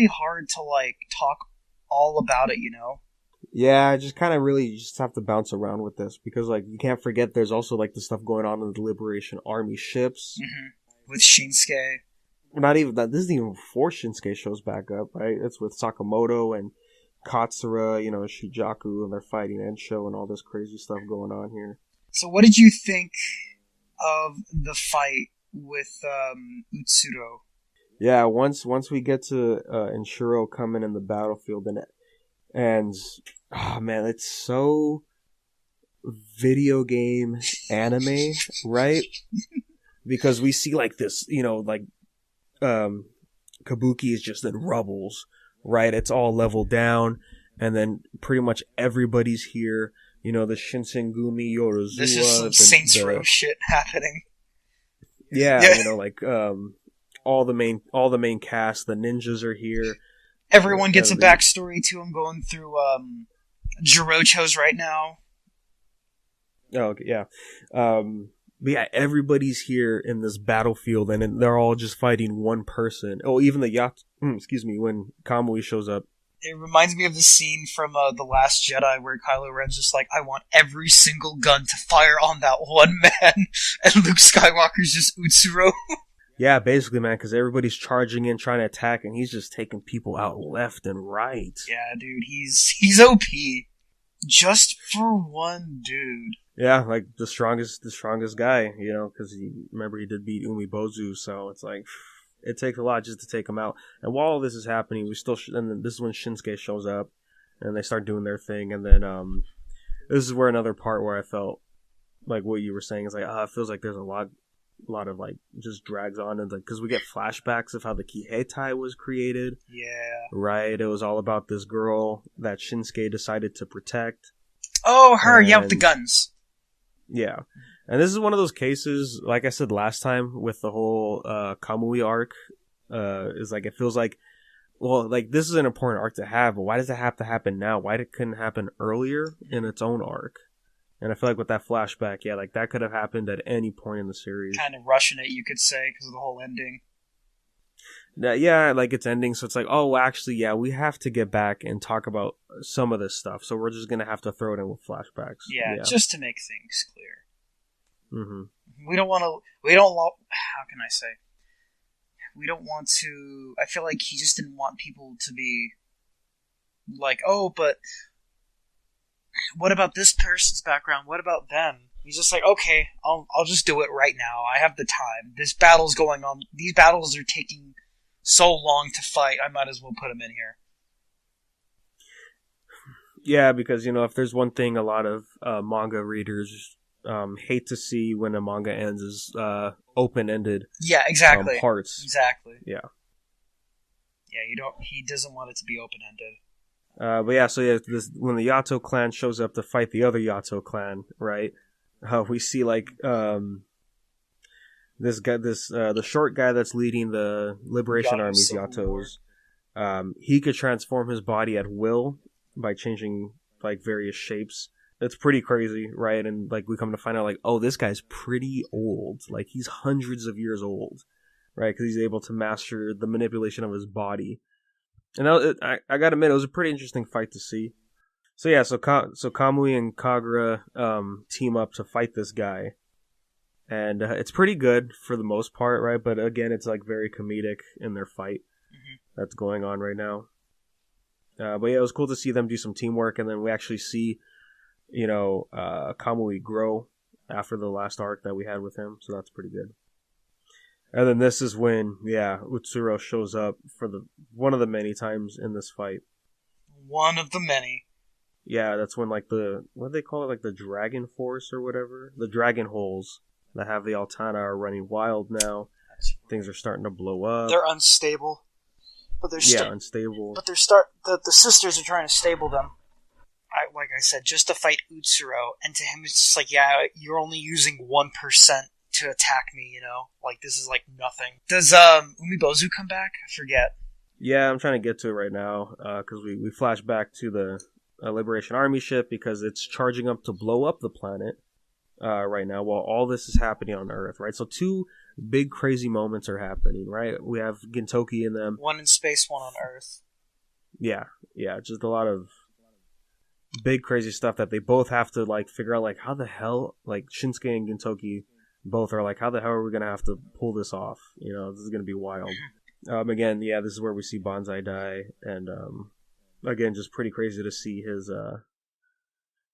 hard to, like, talk all about it, you know? Yeah, I just kind of really just have to bounce around with this because, like, you can't forget there's also, like, the stuff going on in the Liberation Army ships. Mm-hmm. With Shinsuke. Not even that. This isn't even before Shinsuke shows back up, right? It's with Sakamoto and Katsura, you know, Shijaku, and they're fighting Ensho and all this crazy stuff going on here. So what did you think of the fight with Utsuro? Yeah, once we get to Inshuro coming in the battlefield, and oh man, it's so video game anime, right? Because we see like this, you know, like Kabuki is just in rubbles, right? It's all leveled down, and then pretty much everybody's here. You know, the Shinsengumi, Yoruzuwa. This is some Saints Row shit happening. Yeah, you know, like all the main cast, the ninjas are here. Everyone gets a backstory to him going through Jirocho's right now. Oh, okay, yeah. But yeah, everybody's here in this battlefield, and they're all just fighting one person. Oh, even the when Kamui shows up. It reminds me of the scene from The Last Jedi where Kylo Ren's just like, I want every single gun to fire on that one man, and Luke Skywalker's just Utsuro. Yeah, basically, man, because everybody's charging in, trying to attack, and he's just taking people out left and right. Yeah, dude, he's OP. Just for one dude. Yeah, like the strongest guy, you know, because he did beat Umibozu, so it's like, it takes a lot just to take him out. And while all this is happening, and then this is when Shinsuke shows up, and they start doing their thing, and then this is where another part where I felt like what you were saying is like, it feels like there's a lot of like just drags on, and because we get flashbacks of how the Kiheitai was created. Yeah. Right. It was all about this girl that Shinsuke decided to protect. Oh, her, yeah, with the guns. Yeah. And this is one of those cases, like I said last time, with the whole Kamui arc, is like, it feels like, well, like, this is an important arc to have, but why does it have to happen now? Why couldn't it happen earlier in its own arc? And I feel like with that flashback, yeah, like, that could have happened at any point in the series. Kind of rushing it, you could say, because of the whole ending. Yeah, like it's ending, so it's like, oh, actually, yeah, we have to get back and talk about some of this stuff, so we're just gonna have to throw it in with flashbacks. Yeah, just to make things clear. Mm-hmm. We don't want to. How can I say? We don't want to. I feel like he just didn't want people to be like, oh, but what about this person's background? What about them? He's just like, okay, I'll just do it right now. I have the time. This battle's going on. These battles are taking so long to fight. I might as well put them in here. Yeah, because if there's one thing a lot of manga readers hate to see when a manga ends is open-ended. Yeah, exactly. Parts. Exactly. Yeah. Yeah, he doesn't want it to be open-ended. But yeah, so yeah, when the Yato clan shows up to fight the other Yato clan, right? We see like this guy, the short guy that's leading the Liberation Army's Yatos. He could transform his body at will by changing like various shapes. It's pretty crazy, right? And like we come to find out, like, oh, this guy's pretty old. Like he's hundreds of years old, right? Because he's able to master the manipulation of his body. And I gotta admit, it was a pretty interesting fight to see. So yeah, so Kamui and Kagura team up to fight this guy, and it's pretty good for the most part, right? But again, it's like very comedic in their fight that's going on right now. But yeah, it was cool to see them do some teamwork, and then we actually see, Kamui grow after the last arc that we had with him, so that's pretty good. And then this is when, Utsuro shows up for one of the many times in this fight. One of the many. Yeah, that's when, like, what do they call it? Like, the Dragon Force or whatever? The Dragon Holes that have the Altana are running wild now. Things are starting to blow up. They're unstable. But they're unstable. But the sisters are trying to stable them. Like I said, just to fight Utsuro. And to him, it's just like, yeah, you're only using 1% to attack me, Like, this is like nothing. Does Umibozu come back? I forget. Yeah, I'm trying to get to it right now, because we flash back to the Liberation Army ship, because it's charging up to blow up the planet right now, while all this is happening on Earth, right? So two big crazy moments are happening, right? We have Gintoki in them. One in space, one on Earth. Yeah, just a lot of big crazy stuff that they both have to, like, figure out, like, how the hell, like, Shinsuke and Gintoki both are like, how the hell are we going to have to pull this off? This is going to be wild. Again, yeah, this is where we see Banzai die, and again, just pretty crazy to see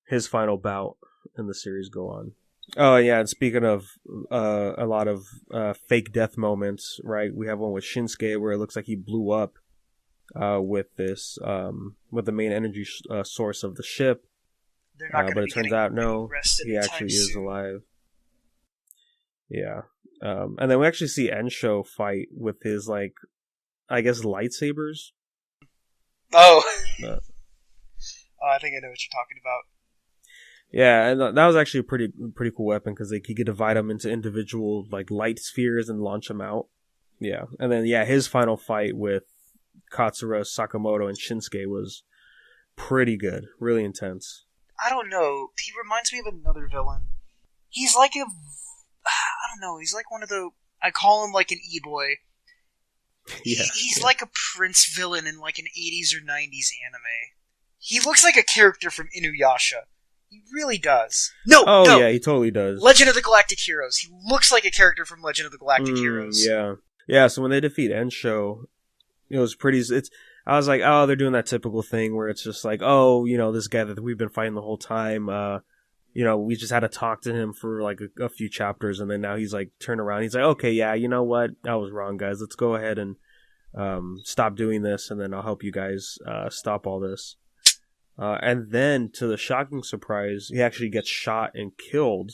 his final bout in the series go on. Oh, yeah, and speaking of a lot of fake death moments, right, we have one with Shinsuke where it looks like he blew up with the main energy source of the ship, but it turns out, no, he actually is alive. Yeah. And then we actually see Ensho fight with his, like, I guess, lightsabers. Oh. I think I know what you're talking about. Yeah, and that was actually a pretty cool weapon, because he could divide them into individual, like, light spheres and launch them out. Yeah. And then, his final fight with Katsura, Sakamoto, and Shinsuke was pretty good. Really intense. I don't know. He reminds me of another villain. He's like I don't know, he's like one of the... I call him like an E-boy. He's like a prince villain in like an 80s or 90s anime. He looks like a character from Inuyasha. He really does. No! Yeah, he totally does. Legend of the Galactic Heroes. He looks like a character from Legend of the Galactic Heroes. Yeah. Yeah, so when they defeat Ensho, it was pretty... I was like, oh, they're doing that typical thing where it's just like, oh, this guy that we've been fighting the whole time, we just had to talk to him for like a few chapters, and then now he's like turned around. He's like, okay, yeah, you know what? I was wrong, guys. Let's go ahead and stop doing this, and then I'll help you guys stop all this. And then, to the shocking surprise, he actually gets shot and killed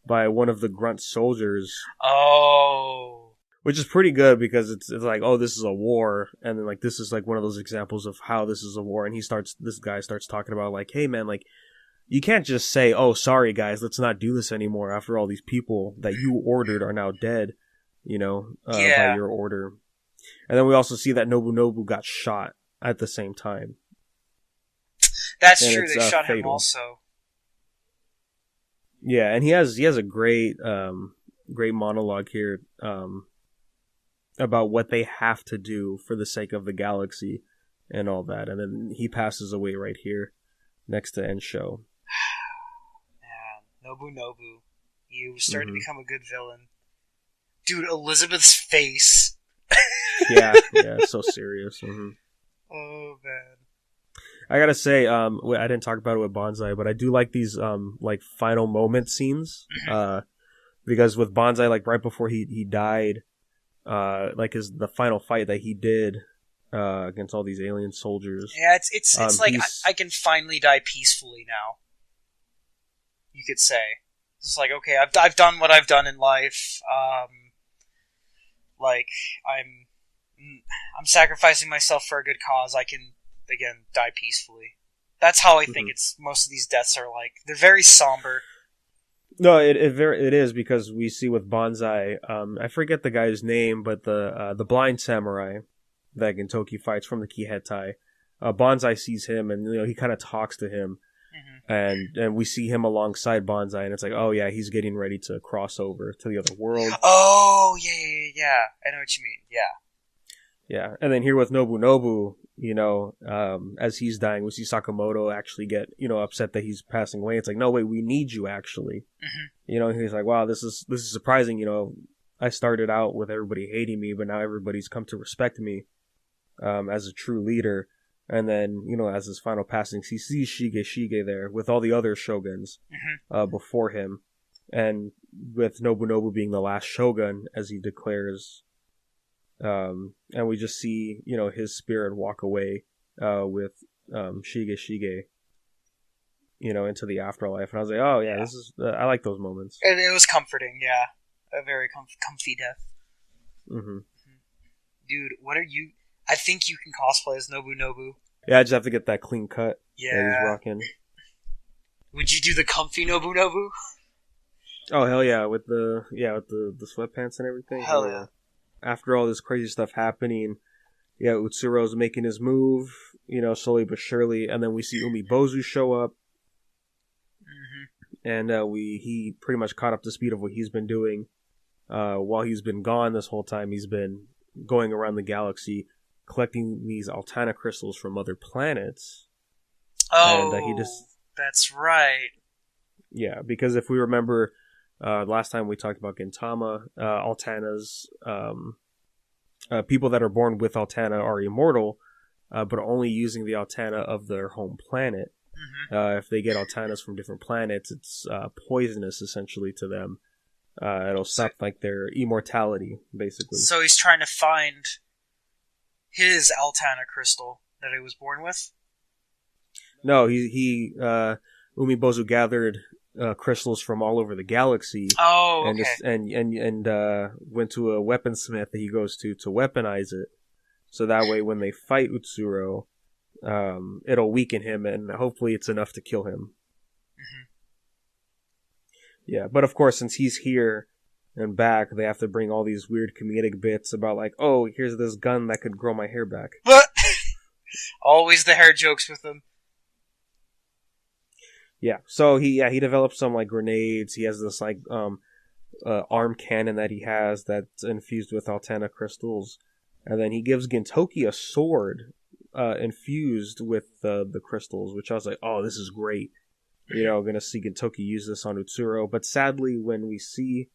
by one of the grunt soldiers. Oh. Which is pretty good, because it's like, oh, this is a war, and then like this is like one of those examples of how this is a war, and this guy starts talking about like, hey man, like, you can't just say, oh, sorry guys, let's not do this anymore after all these people that you ordered are now dead, by your order. And then we also see that Nobunobu got shot at the same time. That's true, they shot fatal. Him also. Yeah, and he has a great monologue here, about what they have to do for the sake of the galaxy and all that. And then he passes away right here next to Ensho. Man, Nobu. You started to become a good villain. Dude, Elizabeth's face. yeah, so serious. Mm-hmm. Oh, man. I gotta say, I didn't talk about it with Bonsai, but I do like these like final moment scenes. Because with Bonsai, like right before he died, like the final fight that he did against all these alien soldiers. Yeah, it's like I can finally die peacefully now. You could say it's like, okay, I've done what I've done in life. Like I'm sacrificing myself for a good cause. I can again die peacefully. That's how I think it's. Most of these deaths are like. They're very somber. No, it is, because we see with Bonsai, I forget the guy's name, but the blind samurai that Gintoki fights from the Kihetai, Bonsai sees him, and he kind of talks to him, and we see him alongside Bonsai, and it's like, oh yeah, he's getting ready to cross over to the other world. Oh yeah, I know what you mean. Yeah, and then here with Nobu, as he's dying, we see Sakamoto actually get, upset that he's passing away. It's like, no, wait, we need you actually. He's like, wow, this is surprising. I started out with everybody hating me, but now everybody's come to respect me as a true leader. And then, as his final passing, he sees Shige there with all the other shoguns before him, and with Nobu being the last shogun, as he declares. And we just see, his spirit walk away with Shige, into the afterlife. And I was like, oh, yeah. This is I like those moments. And it was comforting, yeah. A very comfy death. Dude, what are you... I think you can cosplay as Nobu. Yeah, I just have to get that clean cut that he's rocking. Would you do the comfy Nobu? Oh, hell yeah. With the sweatpants and everything. Hell yeah. After all this crazy stuff happening, Utsuro's making his move, slowly but surely, and then we see Umibozu show up, and he pretty much caught up to speed of what he's been doing. While he's been gone this whole time, he's been going around the galaxy, collecting these Altana crystals from other planets. Oh, and, that's right. Yeah, because if we remember... last time we talked about Gintama, Altanas, people that are born with Altana are immortal, but only using the Altana of their home planet. If they get Altanas from different planets, it's poisonous essentially to them. It'll stop their immortality, basically. So he's trying to find his Altana crystal that he was born with? No, he Umibozu gathered crystals from all over the galaxy. Oh, okay. And went to a weaponsmith that he goes to weaponize it. So that way when they fight Utsuro, it'll weaken him, and hopefully it's enough to kill him. Yeah, but of course, since he's here and back, they have to bring all these weird comedic bits about oh, here's this gun that could grow my hair back. Always the hair jokes with him. Yeah, so he develops some grenades. He has this arm cannon that he has that's infused with Altana crystals, and then he gives Gintoki a sword infused with the crystals, which I was like, oh, this is great. Gonna see Gintoki use this on Utsuro, but sadly, when we see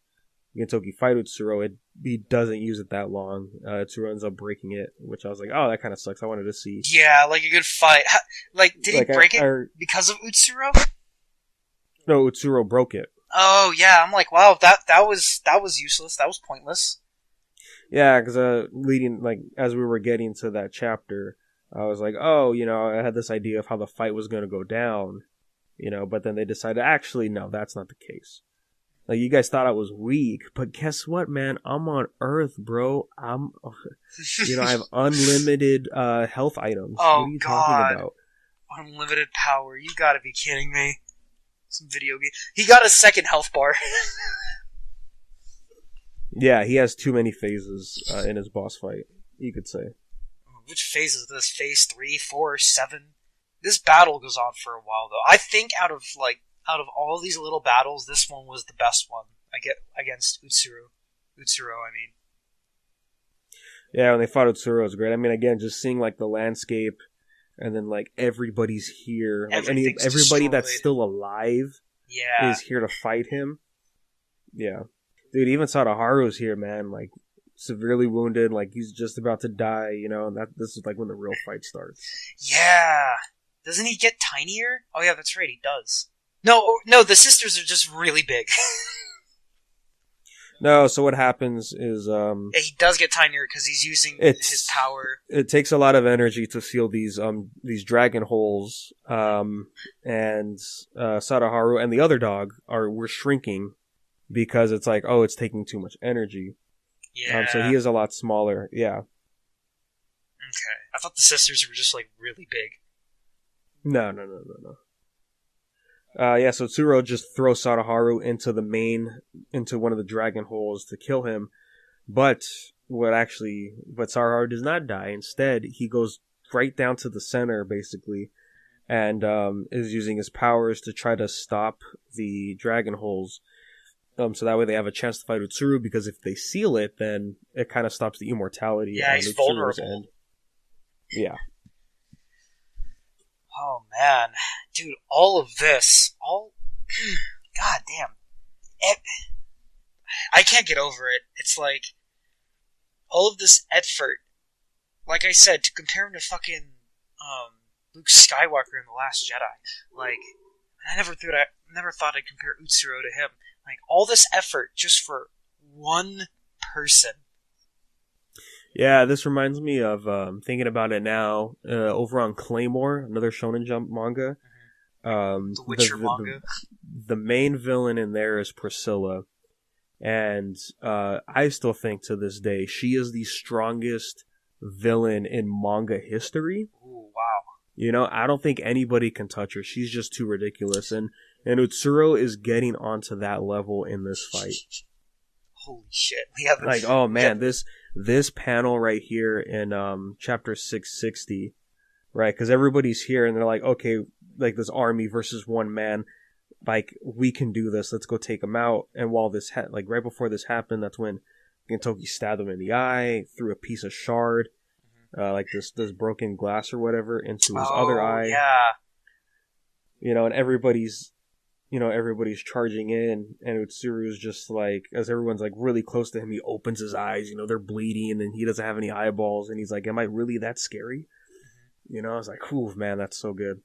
Gintoki fight Utsuro, he doesn't use it that long. Utsuro ends up breaking it, which I was like, oh, that kind of sucks. I wanted to see. Yeah, a good fight. Did he break it because of Utsuro? No, Utsuro broke it. Oh yeah, I'm like, wow, that was useless. That was pointless. Yeah, because leading as we were getting to that chapter, I was like, oh, I had this idea of how the fight was going to go down, but then they decided actually no, that's not the case. You guys thought I was weak, but guess what, man? I'm on Earth, bro. I have unlimited health items. Oh, what are you talking about? Unlimited power. You gotta be kidding me. Some video game. He got a second health bar. Yeah, he has too many phases in his boss fight, you could say. Which phase is this? Phase 3, 4, 7? This battle goes on for a while, though. I think out of all these little battles, this one was the best one. I get against Utsuro. I mean. Yeah, when they fought Utsuro was great. I mean, again, just seeing like the landscape, and then like everybody's here, like Everything's everybody that's destroyed. still alive Yeah. is here to fight him. Yeah, dude, even Sadaharu's here, man. Like severely wounded, like he's just about to die. You know, and this is like when the real fight starts. Yeah. Doesn't he get tinier? Oh yeah, that's right, he does. No, the sisters are just really big. No, so what happens is Yeah, he does get tinier because he's using his power. It takes a lot of energy to seal these dragon holes, and Sadaharu and the other dog were shrinking because it's like, oh, it's taking too much energy. Yeah. So he is a lot smaller. Yeah. Okay. I thought the sisters were just like really big. No. Yeah, so Tsuro just throws Sadaharu into one of the dragon holes to kill him, but Sadaharu does not die. Instead, he goes right down to the center, basically, and is using his powers to try to stop the dragon holes, so that way they have a chance to fight Utsuru, because if they seal it, then it kind of stops the immortality. Yeah, he's vulnerable. End. Yeah. Oh man, dude, all of this, god damn, I can't get over it. It's like all of this effort, like I said, to compare him to fucking Luke Skywalker in The Last Jedi. Like, I never thought I'd compare Utsuro to him. Like, all this effort just for one person. Yeah, this reminds me of thinking about it now. Over on Claymore, another Shonen Jump manga. The Witcher manga. The main villain in there is Priscilla, and I still think to this day she is the strongest villain in manga history. Ooh, wow. You know, I don't think anybody can touch her. She's just too ridiculous, and Utsuro is getting onto that level in this fight. Holy shit! Like, oh man, this panel right here in chapter 660, right? Because everybody's here and they're like, okay, like this army versus one man, like we can do this. Let's go take him out. And while this right before this happened, that's when Gintoki stabbed him in the eye, threw a piece of shard, like this broken glass or whatever, into his other eye. Yeah. You know, and everybody's charging in, and Utsuru's just like, as everyone's like really close to him, he opens his eyes, you know, they're bleeding, and he doesn't have any eyeballs, and he's like, am I really that scary? You know, I was like, ooh, man, that's so good.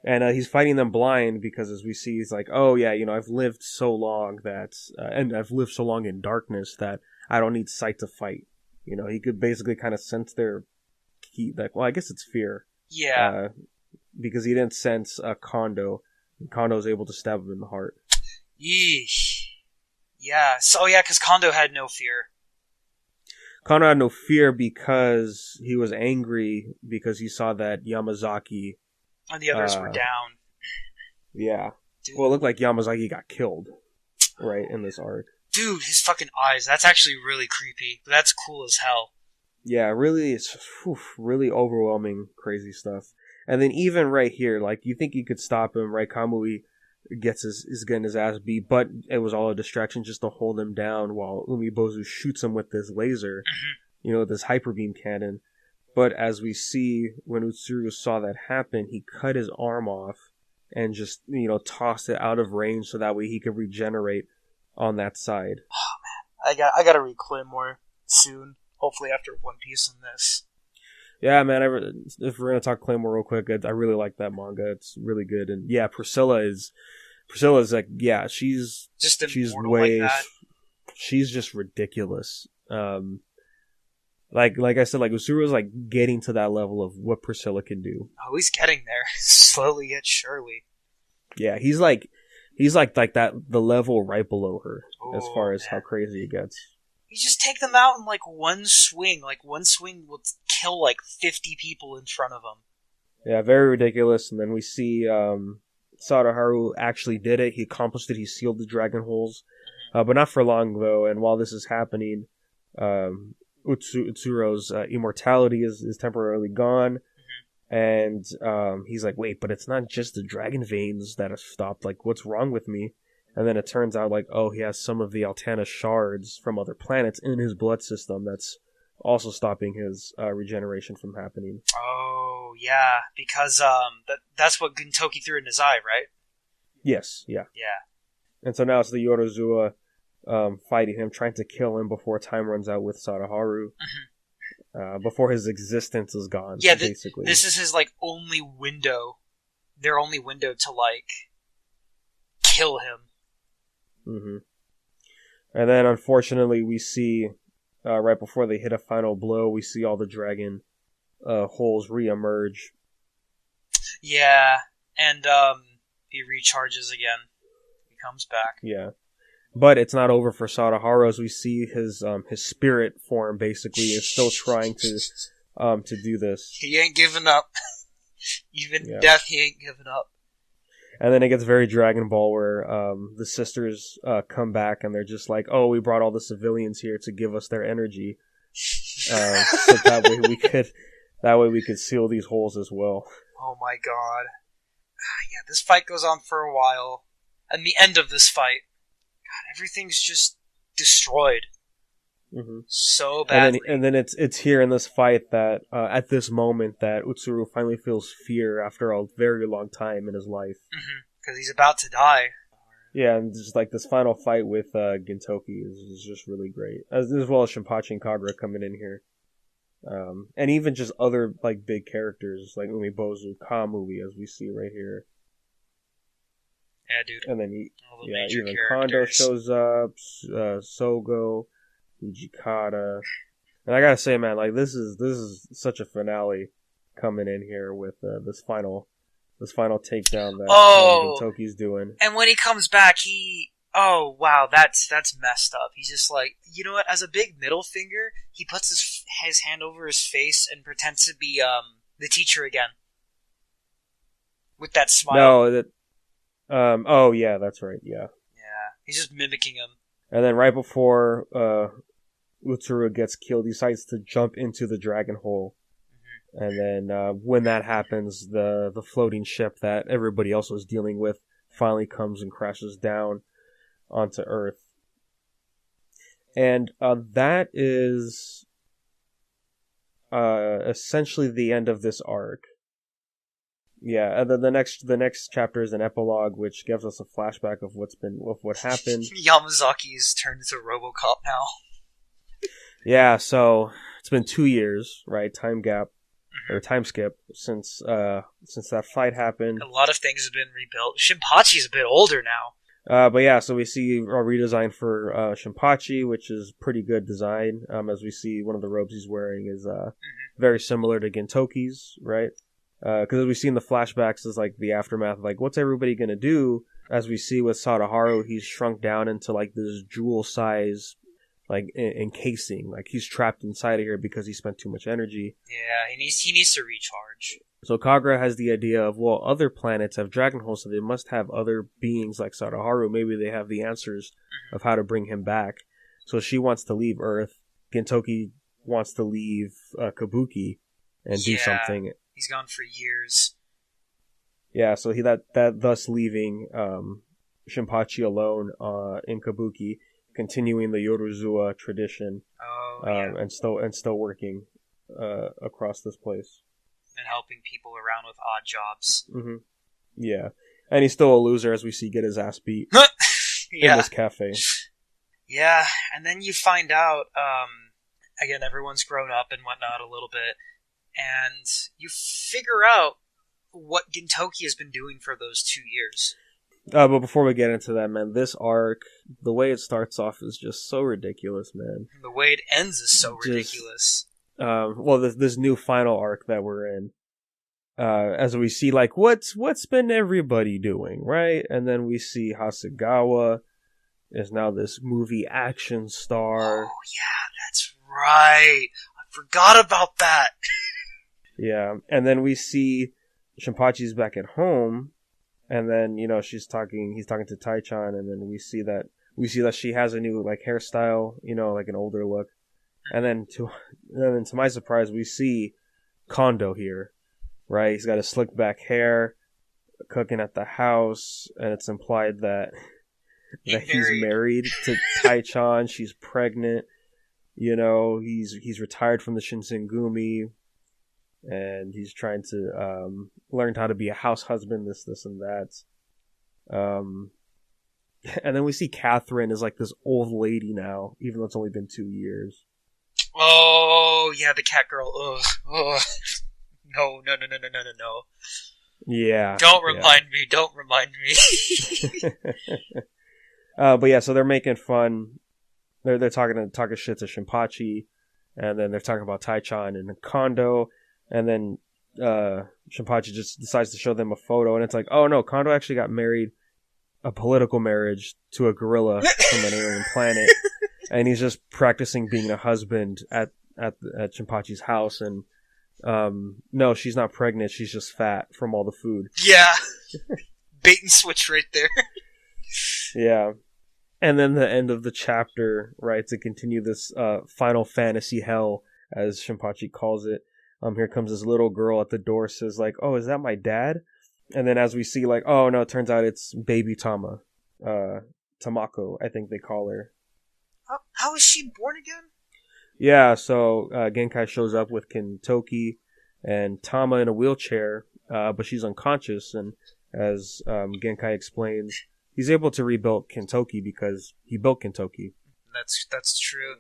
And he's fighting them blind, because as we see, he's like, oh yeah, you know, I've lived so long and I've lived so long in darkness that I don't need sight to fight. You know, he could basically kind of sense their well, I guess it's fear. Yeah. Because he didn't sense Kondo. Kondo's able to stab him in the heart. Yeesh. Yeah. So yeah, because Kondo had no fear. Kondo had no fear because he was angry because he saw that Yamazaki And the others were down. Yeah. Dude. Well, it looked like Yamazaki got killed, right, in this arc. Dude, his fucking eyes. That's actually really creepy. But that's cool as hell. Yeah, really, it's really overwhelming, crazy stuff. And then even right here, like, you think you could stop him, right? Kamui is getting his ass beat, but it was all a distraction just to hold him down while Umibozu shoots him with this laser, you know, this hyper beam cannon. But as we see, when Utsuru saw that happen, he cut his arm off and just, you know, tossed it out of range so that way he could regenerate on that side. Oh man, I gotta read Claymore soon. Hopefully after One Piece and this. Yeah, man. If we're gonna talk Claymore real quick, I really like that manga. It's really good. And yeah, Priscilla's like, yeah, she's like that. She's just ridiculous. Like I said, like Usuru's like getting to that level of what Priscilla can do. Oh, he's getting there slowly yet surely. Yeah, he's like that, the level right below her as far as how crazy it gets. You just take them out in like one swing. Like one swing will kill like 50 people in front of him. Yeah, very ridiculous. And then we see Sadaharu actually did it. He accomplished it. He sealed the dragon holes, but not for long though. And while this is happening, Utsuro's immortality is temporarily gone, and he's like, wait, but it's not just the dragon veins that have stopped. Like, what's wrong with me? And then it turns out, like, oh, he has some of the Altana shards from other planets in his blood system that's also stopping his regeneration from happening. Oh, yeah, because that's what Gintoki threw in his eye, right? Yes, yeah. Yeah. And so now it's the Yorozua fighting him, trying to kill him before time runs out with Sadaharu. Before his existence is gone, Yeah, basically. this is his, like, only window. Their only window to, like, kill him. Mm-hmm. And then, unfortunately, we see, right before they hit a final blow, we see all the dragon holes re-emerge. Yeah, and he recharges again. He comes back. Yeah. But it's not over for Sadaharu, as we see his spirit form, basically, is still trying to do this. He ain't giving up. Even in death, he ain't giving up. And then it gets very Dragon Ball, where the sisters come back and they're just like, "Oh, we brought all the civilians here to give us their energy, so that way we could seal these holes as well." Oh my god! Yeah, this fight goes on for a while, and the end of this fight, God, everything's just destroyed. Mm-hmm. So badly. And then it's here in this fight that at this moment that Utsuru finally feels fear after a very long time in his life. Because he's about to die. Yeah, and just like this final fight with Gintoki is just really great, as well as Shinpachi and Kagura coming in here, and even just other like big characters like Umibozu, Kamui, as we see right here. Yeah, dude. And then even characters. Kondo shows up, Sogo, Hijikata, and I gotta say, man, like this is such a finale coming in here with this final takedown that Gintoki's doing. And when he comes back, oh wow, that's messed up. He's just like, you know what? As a big middle finger, he puts his hand over his face and pretends to be the teacher again with that smile. No, that. Oh yeah, that's right. Yeah. Yeah, he's just mimicking him. And then right before Utsuru gets killed, he decides to jump into the dragon hole. And then when that happens, the floating ship that everybody else was dealing with finally comes and crashes down onto Earth. And that is essentially the end of this arc. Yeah, and then the next chapter is an epilogue, which gives us a flashback of what happened. Yamazaki's turned into RoboCop now. Yeah, so it's been 2 years, right? Time skip since that fight happened. A lot of things have been rebuilt. Shinpachi's a bit older now. But yeah, so we see a redesign for Shinpachi, which is pretty good design. As we see, one of the robes he's wearing is very similar to Gintoki's, right? Because as we see in the flashbacks, is like the aftermath of like, what's everybody gonna do? As we see with Sadaharu, he's shrunk down into like this jewel size, like encasing. Like he's trapped inside of here because he spent too much energy. Yeah, he needs to recharge. So Kagura has the idea of, well, other planets have dragon holes, so they must have other beings like Sadaharu. Maybe they have the answers of how to bring him back. So she wants to leave Earth. Gintoki wants to leave Kabuki and do something. He's gone for years. Yeah, so that thus leaving Shinpachi alone in Kabuki, continuing the Yorozua tradition, and still working across this place. And helping people around with odd jobs. Mm-hmm. Yeah. And he's still a loser, as we see get his ass beat in this cafe. Yeah, and then you find out, again, everyone's grown up and whatnot a little bit, and you figure out what Gintoki has been doing for those 2 years. But before we get into that, man, this arc, the way it starts off is just so ridiculous, man. The way it ends is so ridiculous. This new final arc that we're in, as we see, like, what's been everybody doing, right? And then we see Hasegawa is now this movie action star. Oh, yeah, that's right. I forgot about that. Yeah, and then we see Shinpachi's back at home, and then, he's talking to Tai-chan, and then we see that she has a new, like, hairstyle, like an older look. And then to my surprise, we see Kondo here, right? He's got a slick back hair, cooking at the house, and it's implied that he's married to Tai-chan. She's pregnant, You know, he's retired from the Shinsengumi, and he's trying to learn how to be a house husband, this and that. And then we see Catherine is like this old lady now, even though it's only been 2 years. Oh, yeah, the cat girl. Ugh. Ugh. No. Yeah. Don't remind me. Don't remind me. But yeah, so they're making fun. They're talking shit to Shinpachi, and then they're talking about Tai-chan and Kondo, and then Shinpachi just decides to show them a photo, and it's like, oh no, Kondo actually got married, a political marriage, to a gorilla from an alien planet, and he's just practicing being a husband at Shinpachi's house, and no, she's not pregnant, she's just fat from all the food. Yeah. Bait and switch right there. Yeah. And then the end of the chapter, right, to continue this Final Fantasy hell, as Shinpachi calls it. Here comes this little girl at the door, says like, oh, is that my dad? And then as we see, like, oh no, it turns out it's baby Tama. Tamako, I think they call her. How is she born again? Yeah, so Genkai shows up with Kintoki and Tama in a wheelchair, but she's unconscious, and as Genkai explains, he's able to rebuild Kintoki because he built Kintoki. That's true.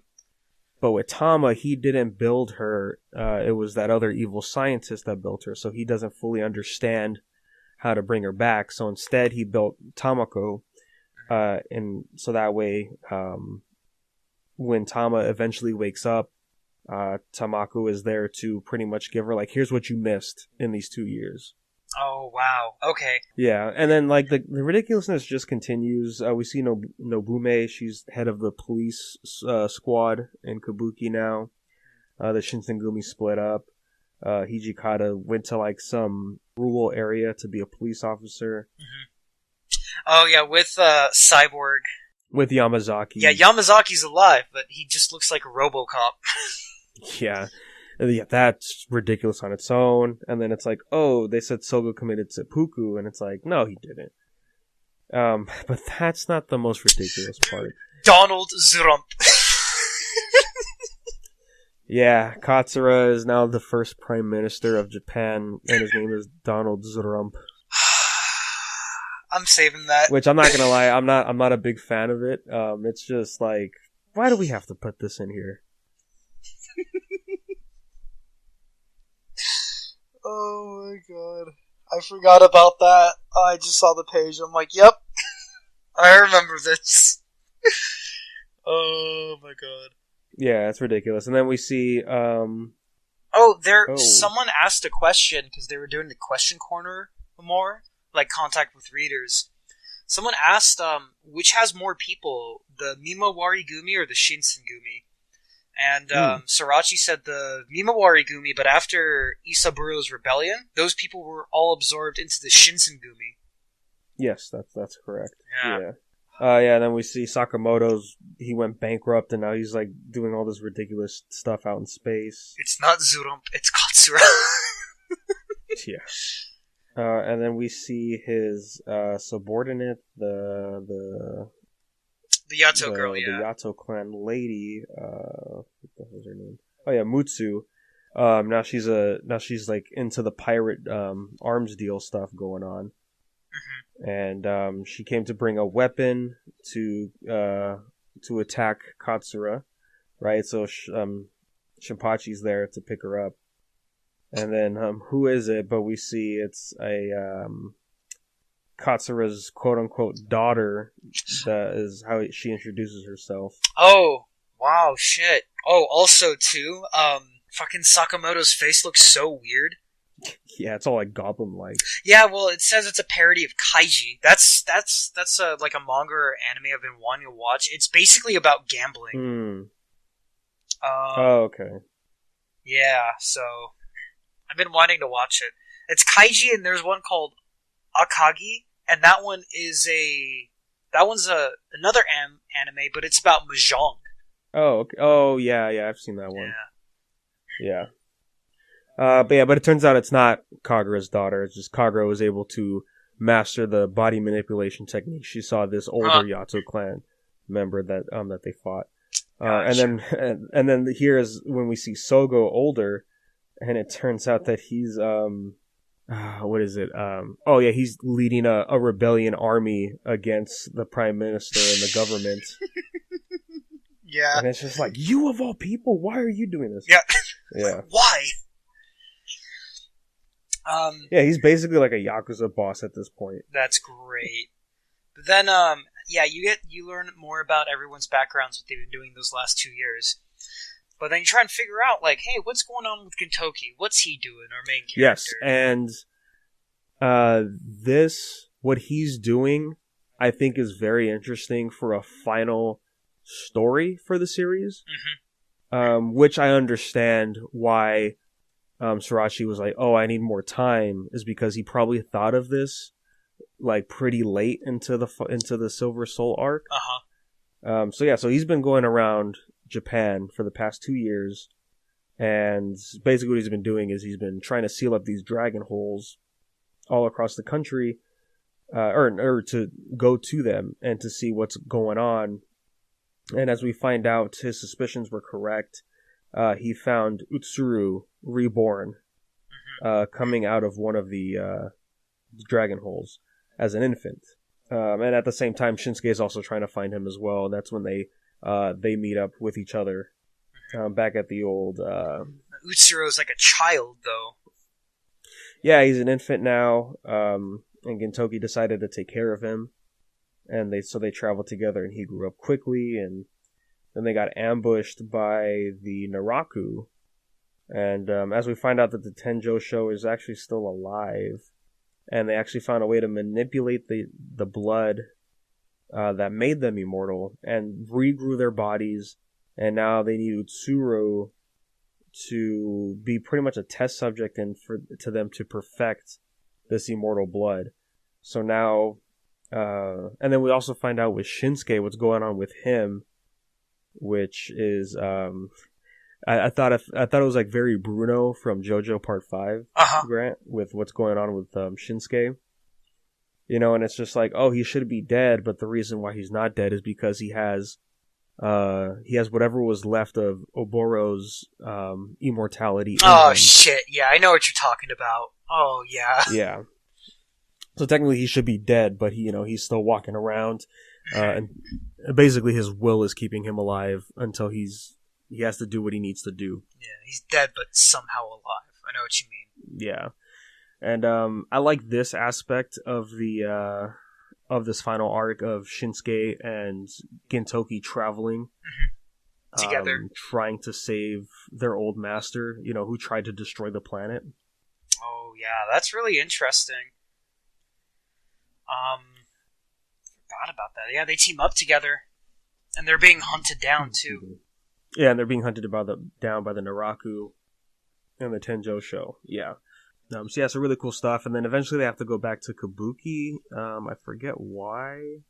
But with Tama, he didn't build her. It was that other evil scientist that built her, so he doesn't fully understand how to bring her back. So instead, he built Tamako, and so that way, when Tama eventually wakes up, Tamako is there to pretty much give her, like, here's what you missed in these 2 years. Oh, wow. Okay. Yeah, and then, like, the ridiculousness just continues. We see Nobume, she's head of the police squad in Kabuki now. The Shinsengumi split up. Hijikata went to, like, some rural area to be a police officer. Mm-hmm. Oh, yeah, with Cyborg. With Yamazaki. Yeah, Yamazaki's alive, but he just looks like a RoboCop. Yeah. Yeah, that's ridiculous on its own. And then it's like, oh, they said Sogo committed seppuku, and it's like, no, he didn't. But that's not the most ridiculous part. Donald Zrump. Yeah, Katsura is now the first prime minister of Japan, and his name is Donald Zrump. I'm saving that. Which, I'm not gonna lie, I'm not a big fan of it. It's just like, why do we have to put this in here? Oh my god. I forgot about that. I just saw the page. I'm like, yep. I remember this. Oh my god. Yeah, it's ridiculous. And then we see, someone asked a question, because they were doing the question corner more, like contact with readers. Someone asked, which has more people, the Mimawari Gumi or the Shinsengumi? And Sorachi said the Mimawari Gumi, but after Isaburo's rebellion, those people were all absorbed into the Shinsengumi. Yes, that's correct. Yeah. Yeah, and then we see Sakamoto's, he went bankrupt, and now he's, like, doing all this ridiculous stuff out in space. It's not Zurump, it's Katsura. Yeah. And then we see his subordinate, the Yato girl, yeah. The Yato clan lady, what the hell is her name? Oh yeah, Mutsu. Now she's like into the pirate arms deal stuff going on. Mm-hmm. And she came to bring a weapon to attack Katsura, right? So Shinpachi's there to pick her up. And then who is it? But we see it's a Katsura's quote-unquote daughter. That is how she introduces herself. Oh, wow, shit. Oh, also, too, fucking Sakamoto's face looks so weird. Yeah, it's all, like, goblin-like. Yeah, well, it says it's a parody of Kaiji. That's like a manga or anime I've been wanting to watch. It's basically about gambling. Oh, okay. Yeah, so I've been wanting to watch it. It's Kaiji, and there's one called Akagi, and that one's another anime, but it's about mahjong. Oh, okay. Oh, yeah, I've seen that one. Yeah. But it turns out it's not Kagura's daughter. It's just Kagura was able to master the body manipulation technique. She saw this older Yato clan member that they fought. Gotcha. And then here is when we see Sogo older, and it turns out that he's what is it? He's leading a rebellion army against the prime minister and the government. Yeah. And it's just like, you of all people, why are you doing this? Yeah. Yeah. Why? Yeah, he's basically like a Yakuza boss at this point. That's great. But then, you learn more about everyone's backgrounds, what they've been doing those last 2 years. But then you try and figure out, like, hey, what's going on with Gintoki? What's he doing, our main character? Yes, and what he's doing, I think is very interesting for a final story for the series. Mm-hmm. Which I understand why Sorachi was like, oh, I need more time, is because he probably thought of this like pretty late into the Silver Soul arc. So he's been going around Japan for the past 2 years, and basically what he's been doing is he's been trying to seal up these dragon holes all across the country, or to go to them and to see what's going on. And as we find out, his suspicions were correct. He found Utsuru reborn, coming out of one of the dragon holes as an infant. And at the same time, Shinsuke is also trying to find him as well. And that's when they meet up with each other back at the old... Utsuro's like a child, though. Yeah, he's an infant now, and Gintoki decided to take care of him. And they traveled together, and he grew up quickly, and then they got ambushed by the Naraku. And as we find out that the Tenjosho is actually still alive, and they actually found a way to manipulate the blood that made them immortal, and regrew their bodies, and now they need Utsuro to be pretty much a test subject and to them to perfect this immortal blood. So now... and then we also find out with Shinsuke what's going on with him, which is I thought it was like very Bruno from JoJo Part 5, Grant, with what's going on with Shinsuke. And it's just like, oh, he should be dead, but the reason why he's not dead is because he has whatever was left of Oboro's immortality. Oh shit! Yeah, I know what you're talking about. Oh yeah. Yeah. So technically he should be dead, but he's still walking around, and basically his will is keeping him alive until he has to do what he needs to do. Yeah, he's dead but somehow alive. I know what you mean. Yeah, and I like this aspect of of this final arc of Shinsuke and Gintoki traveling together, trying to save their old master, who tried to destroy the planet. Oh yeah, that's really interesting. Forgot about that. Yeah, they team up together, and they're being hunted down too. Yeah, and they're being hunted down by the Naraku and the Tenjosho. Yeah. So really cool stuff. And then eventually they have to go back to Kabuki. I forget why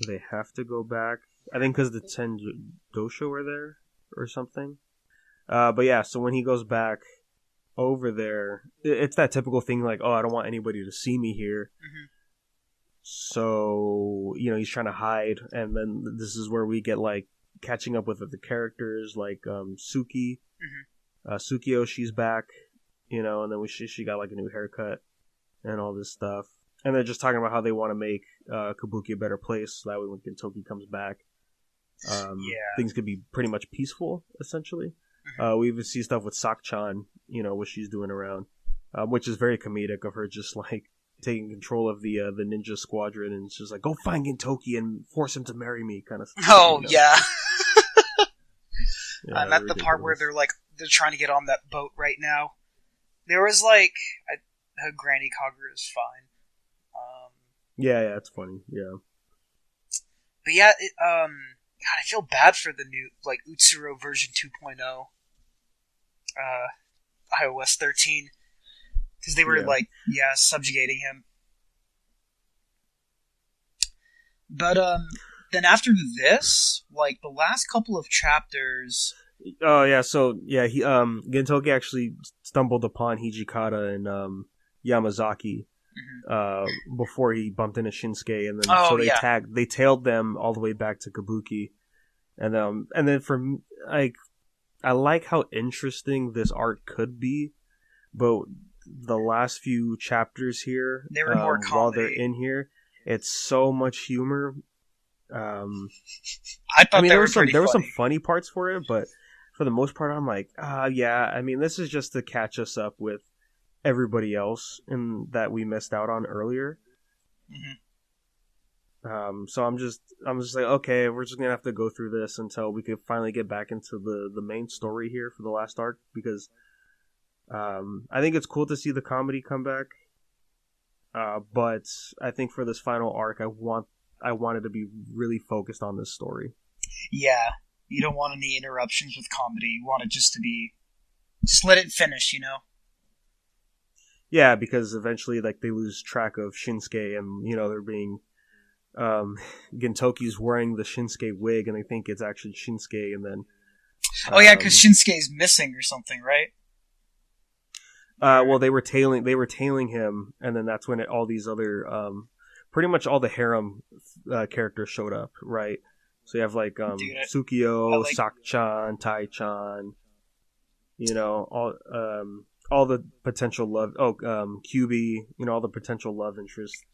they have to go back. I think because the Tenjosho were there or something. But yeah, so when he goes back over there, it's that typical thing like, oh, I don't want anybody to see me here. Mm-hmm. So, he's trying to hide, and then this is where we get, like, catching up with the characters, like, Suki. Mm-hmm. Sukio, she's back, and then she got, like, a new haircut and all this stuff. And they're just talking about how they want to make Kabuki a better place, so that way when Gintoki comes back, things could be pretty much peaceful, essentially. Mm-hmm. We even see stuff with Sakchan, what she's doing around, which is very comedic of her just, like, taking control of the ninja squadron, and it's just like, go find Gintoki and force him to marry me, kind of stuff. Oh, yeah. And that's the part where they're trying to get on that boat right now. There was like, Granny Kagura is fine. Yeah, it's funny, yeah. But yeah, God, I feel bad for the new, like, Utsuro version 2.0, iOS 13. Because they were, subjugating him. But, then after this, like, the last couple of chapters... Oh, yeah, so, yeah, Gintoki actually stumbled upon Hijikata and, Yamazaki, before he bumped into Shinsuke, and then, they tailed them all the way back to Kabuki, And then like, I like how interesting this arc could be, but the last few chapters here, They were more comedy. while they're in here, it's so much humor. I thought there were some funny parts for it, but for the most part, I'm like, yeah. I mean, this is just to catch us up with everybody else that we missed out on earlier. Mm-hmm. So I'm just like, okay, we're just gonna have to go through this until we can finally get back into the main story here for the last arc, because I think it's cool to see the comedy come back. But I think for this final arc, I wanted to be really focused on this story. Yeah, you don't want any interruptions with comedy. You want it just let it finish, Yeah, because eventually, like, they lose track of Shinsuke, and they're being Gintoki's wearing the Shinsuke wig, and they think it's actually Shinsuke, and then because Shinsuke's missing or something, right? Well, they were tailing him, and then that's when all these other pretty much all the harem characters showed up, right? So you have like Tsukio, Sak-chan, Tai-chan, all the potential love. QB, all the potential love interests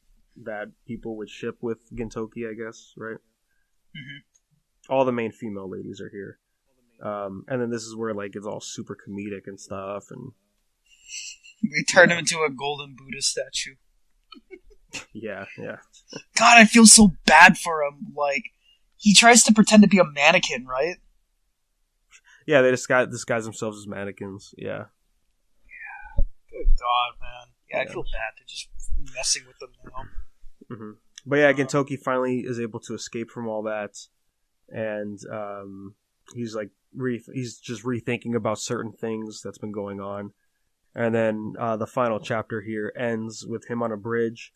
that people would ship with Gintoki, I guess, right? Mm-hmm. All the main female ladies are here, and then this is where like it's all super comedic and stuff, and they turned him into a golden Buddha statue. Yeah. God, I feel so bad for him. Like, he tries to pretend to be a mannequin, right? Yeah, they disguise themselves as mannequins. Yeah. Good God, man. Yeah, I feel bad. They're just messing with them now. Mm-hmm. But yeah, Gintoki finally is able to escape from all that, and he's like he's just rethinking about certain things that's been going on, and then the final chapter here ends with him on a bridge,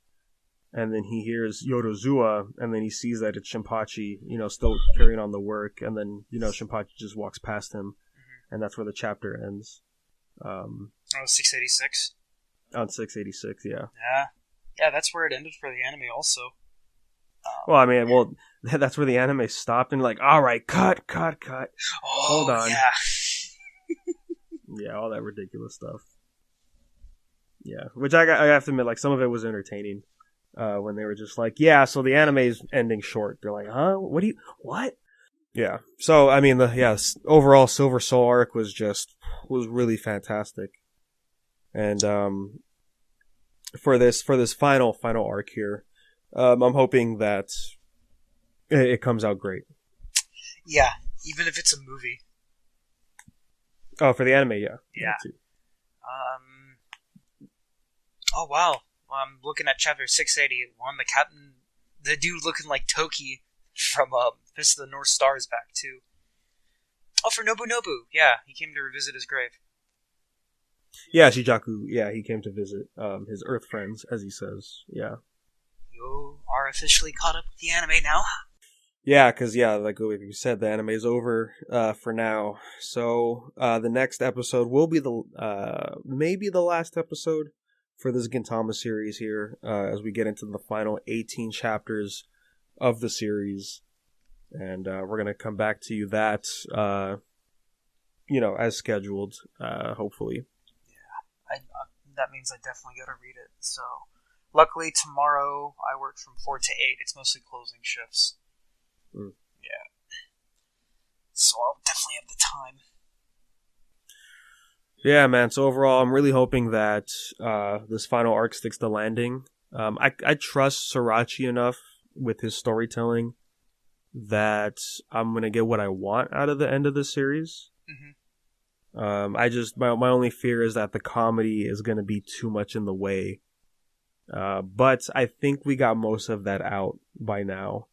and then he hears Yorozua, and then he sees that it's Shinpachi, still carrying on the work, and then Shinpachi just walks past him, and that's where the chapter ends. 686. On 686, yeah. Yeah, that's where it ended for the anime also. That's where the anime stopped, and like, all right, cut. Oh, hold on. Yeah. Yeah, all that ridiculous stuff. Yeah, which I have to admit, like, some of it was entertaining. When they were just like, yeah, so the anime is ending short. They're like, huh? What? Yeah. So, I mean, overall Silver Soul arc was really fantastic. And, for this final arc here, I'm hoping that it comes out great. Yeah, even if it's a movie. Oh, for the anime, yeah. Yeah. Oh, wow. I'm looking at chapter 681. The dude looking like Toki from Fist of the North Star is back too. Oh, for Nobunobu. Yeah, he came to revisit his grave. Yeah, Shijaku. Yeah, he came to visit his Earth friends, as he says. Yeah. You are officially caught up with the anime now. Yeah, because like you said, the anime is over for now. So the next episode will be maybe the last episode for this Gintama series here, as we get into the final 18 chapters of the series, and we're gonna come back to you that as scheduled, hopefully. Yeah, that means I definitely gotta read it. So, luckily tomorrow I work from 4 to 8. It's mostly closing shifts. Yeah, so I'll definitely have the time. Yeah, man. So overall, I'm really hoping that this final arc sticks the landing. I trust Sorachi enough with his storytelling that I'm gonna get what I want out of the end of the series. Mm-hmm. My only fear is that the comedy is gonna be too much in the way. But I think we got most of that out by now.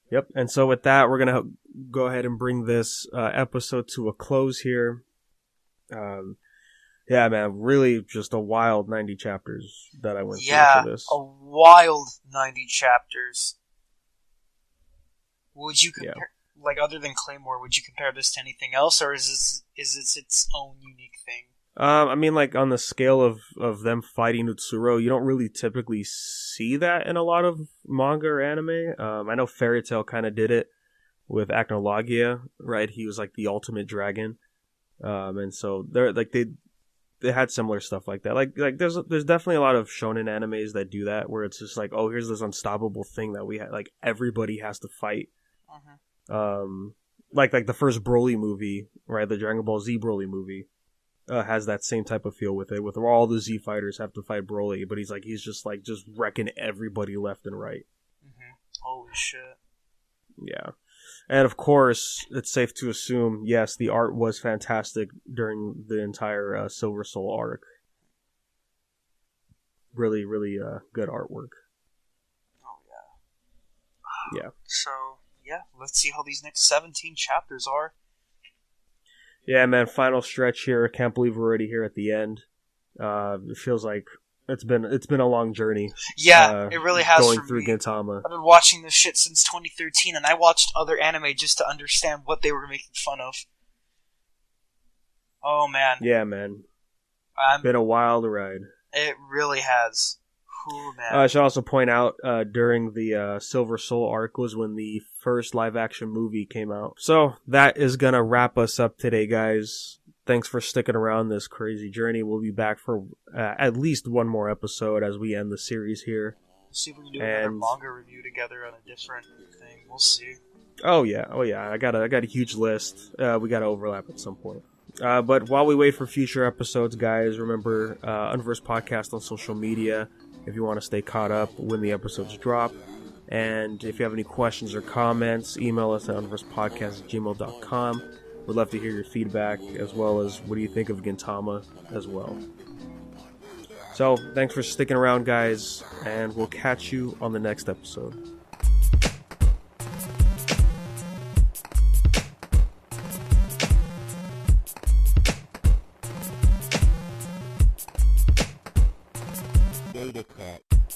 Yep. And so with that, we're gonna go ahead and bring this episode to a close here. Yeah, man, really just a wild 90 chapters that I went through for this. Yeah, a wild 90 chapters. Would you compare, like, other than Claymore, would you compare this to anything else, or is this its own unique thing? I mean, like, on the scale of them fighting Utsuro, you don't really typically see that in a lot of manga or anime. I know Fairy Tail kind of did it, with Acnologia, right? He was like the ultimate dragon, and so they're like they had similar stuff like that. Like there's definitely a lot of shonen animes that do that, where it's just like, oh, here's this unstoppable thing that we like everybody has to fight. Like the first Broly movie, right? The Dragon Ball Z Broly movie has that same type of feel with it, with all the Z fighters have to fight Broly, but he's just wrecking everybody left and right. Holy shit! Yeah. And of course, it's safe to assume, yes, the art was fantastic during the entire Silver Soul arc. Really, really good artwork. Oh, yeah. Yeah. So, yeah, let's see how these next 17 chapters are. Yeah, man, final stretch here. I can't believe we're already here at the end. It feels like it's been a long journey. Yeah, it really has. Going for through me. Gintama. I've been watching this shit since 2013, and I watched other anime just to understand what they were making fun of. Oh man. Yeah, man. Been a wild ride. It really has. Ooh, man. I should also point out during the Silver Soul arc was when the first live action movie came out. So that is gonna wrap us up today, guys. Thanks for sticking around this crazy journey. We'll be back for at least one more episode as we end the series here. See if we can do another manga review together on a different thing. We'll see. Oh yeah. I got a huge list. We got to overlap at some point. But while we wait for future episodes, guys, remember Unversed Podcast on social media if you want to stay caught up when the episodes drop. And if you have any questions or comments, email us at unversedpodcast@gmail.com. We'd love to hear your feedback, as well as what do you think of Gintama as well. So, thanks for sticking around, guys, and we'll catch you on the next episode.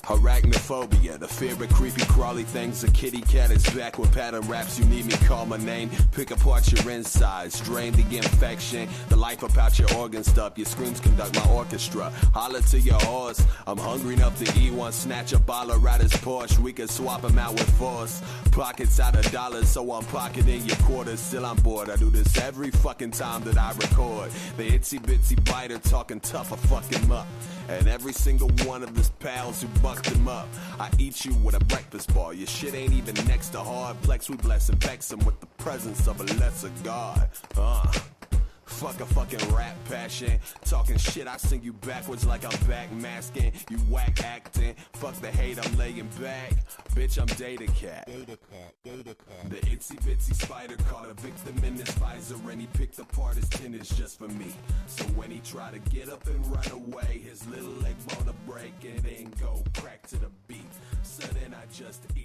Arachnophobia, the fear of creepy crawly things. A kitty cat is back with pattern raps. You need me, call my name. Pick apart your insides, drain the infection. The life about your organ stuff. Your screams conduct my orchestra. Holler to your horse. I'm hungry enough to eat one. Snatch a baller out his Porsche. We can swap him out with force. Pockets out of dollars, so I'm pocketing your quarters. Still on board. I do this every fucking time that I record. The itsy bitsy biter talking tough, I fuck him up. And every single one of his pals who bucked him up, I eat you with a breakfast bar. Your shit ain't even next to hard plex. We bless and vex him with the presence of a lesser god. Fuck a fucking rap passion. Talking shit, I sing you backwards like I'm back masking. You whack acting. Fuck the hate, I'm laying back. Bitch, I'm Data Cat. The itsy bitsy spider caught a victim in his visor, and he picked apart his tendons just for me. So when he tried to get up and run away, his little leg bone to break, it ain't go crack to the beat. So then I just eat.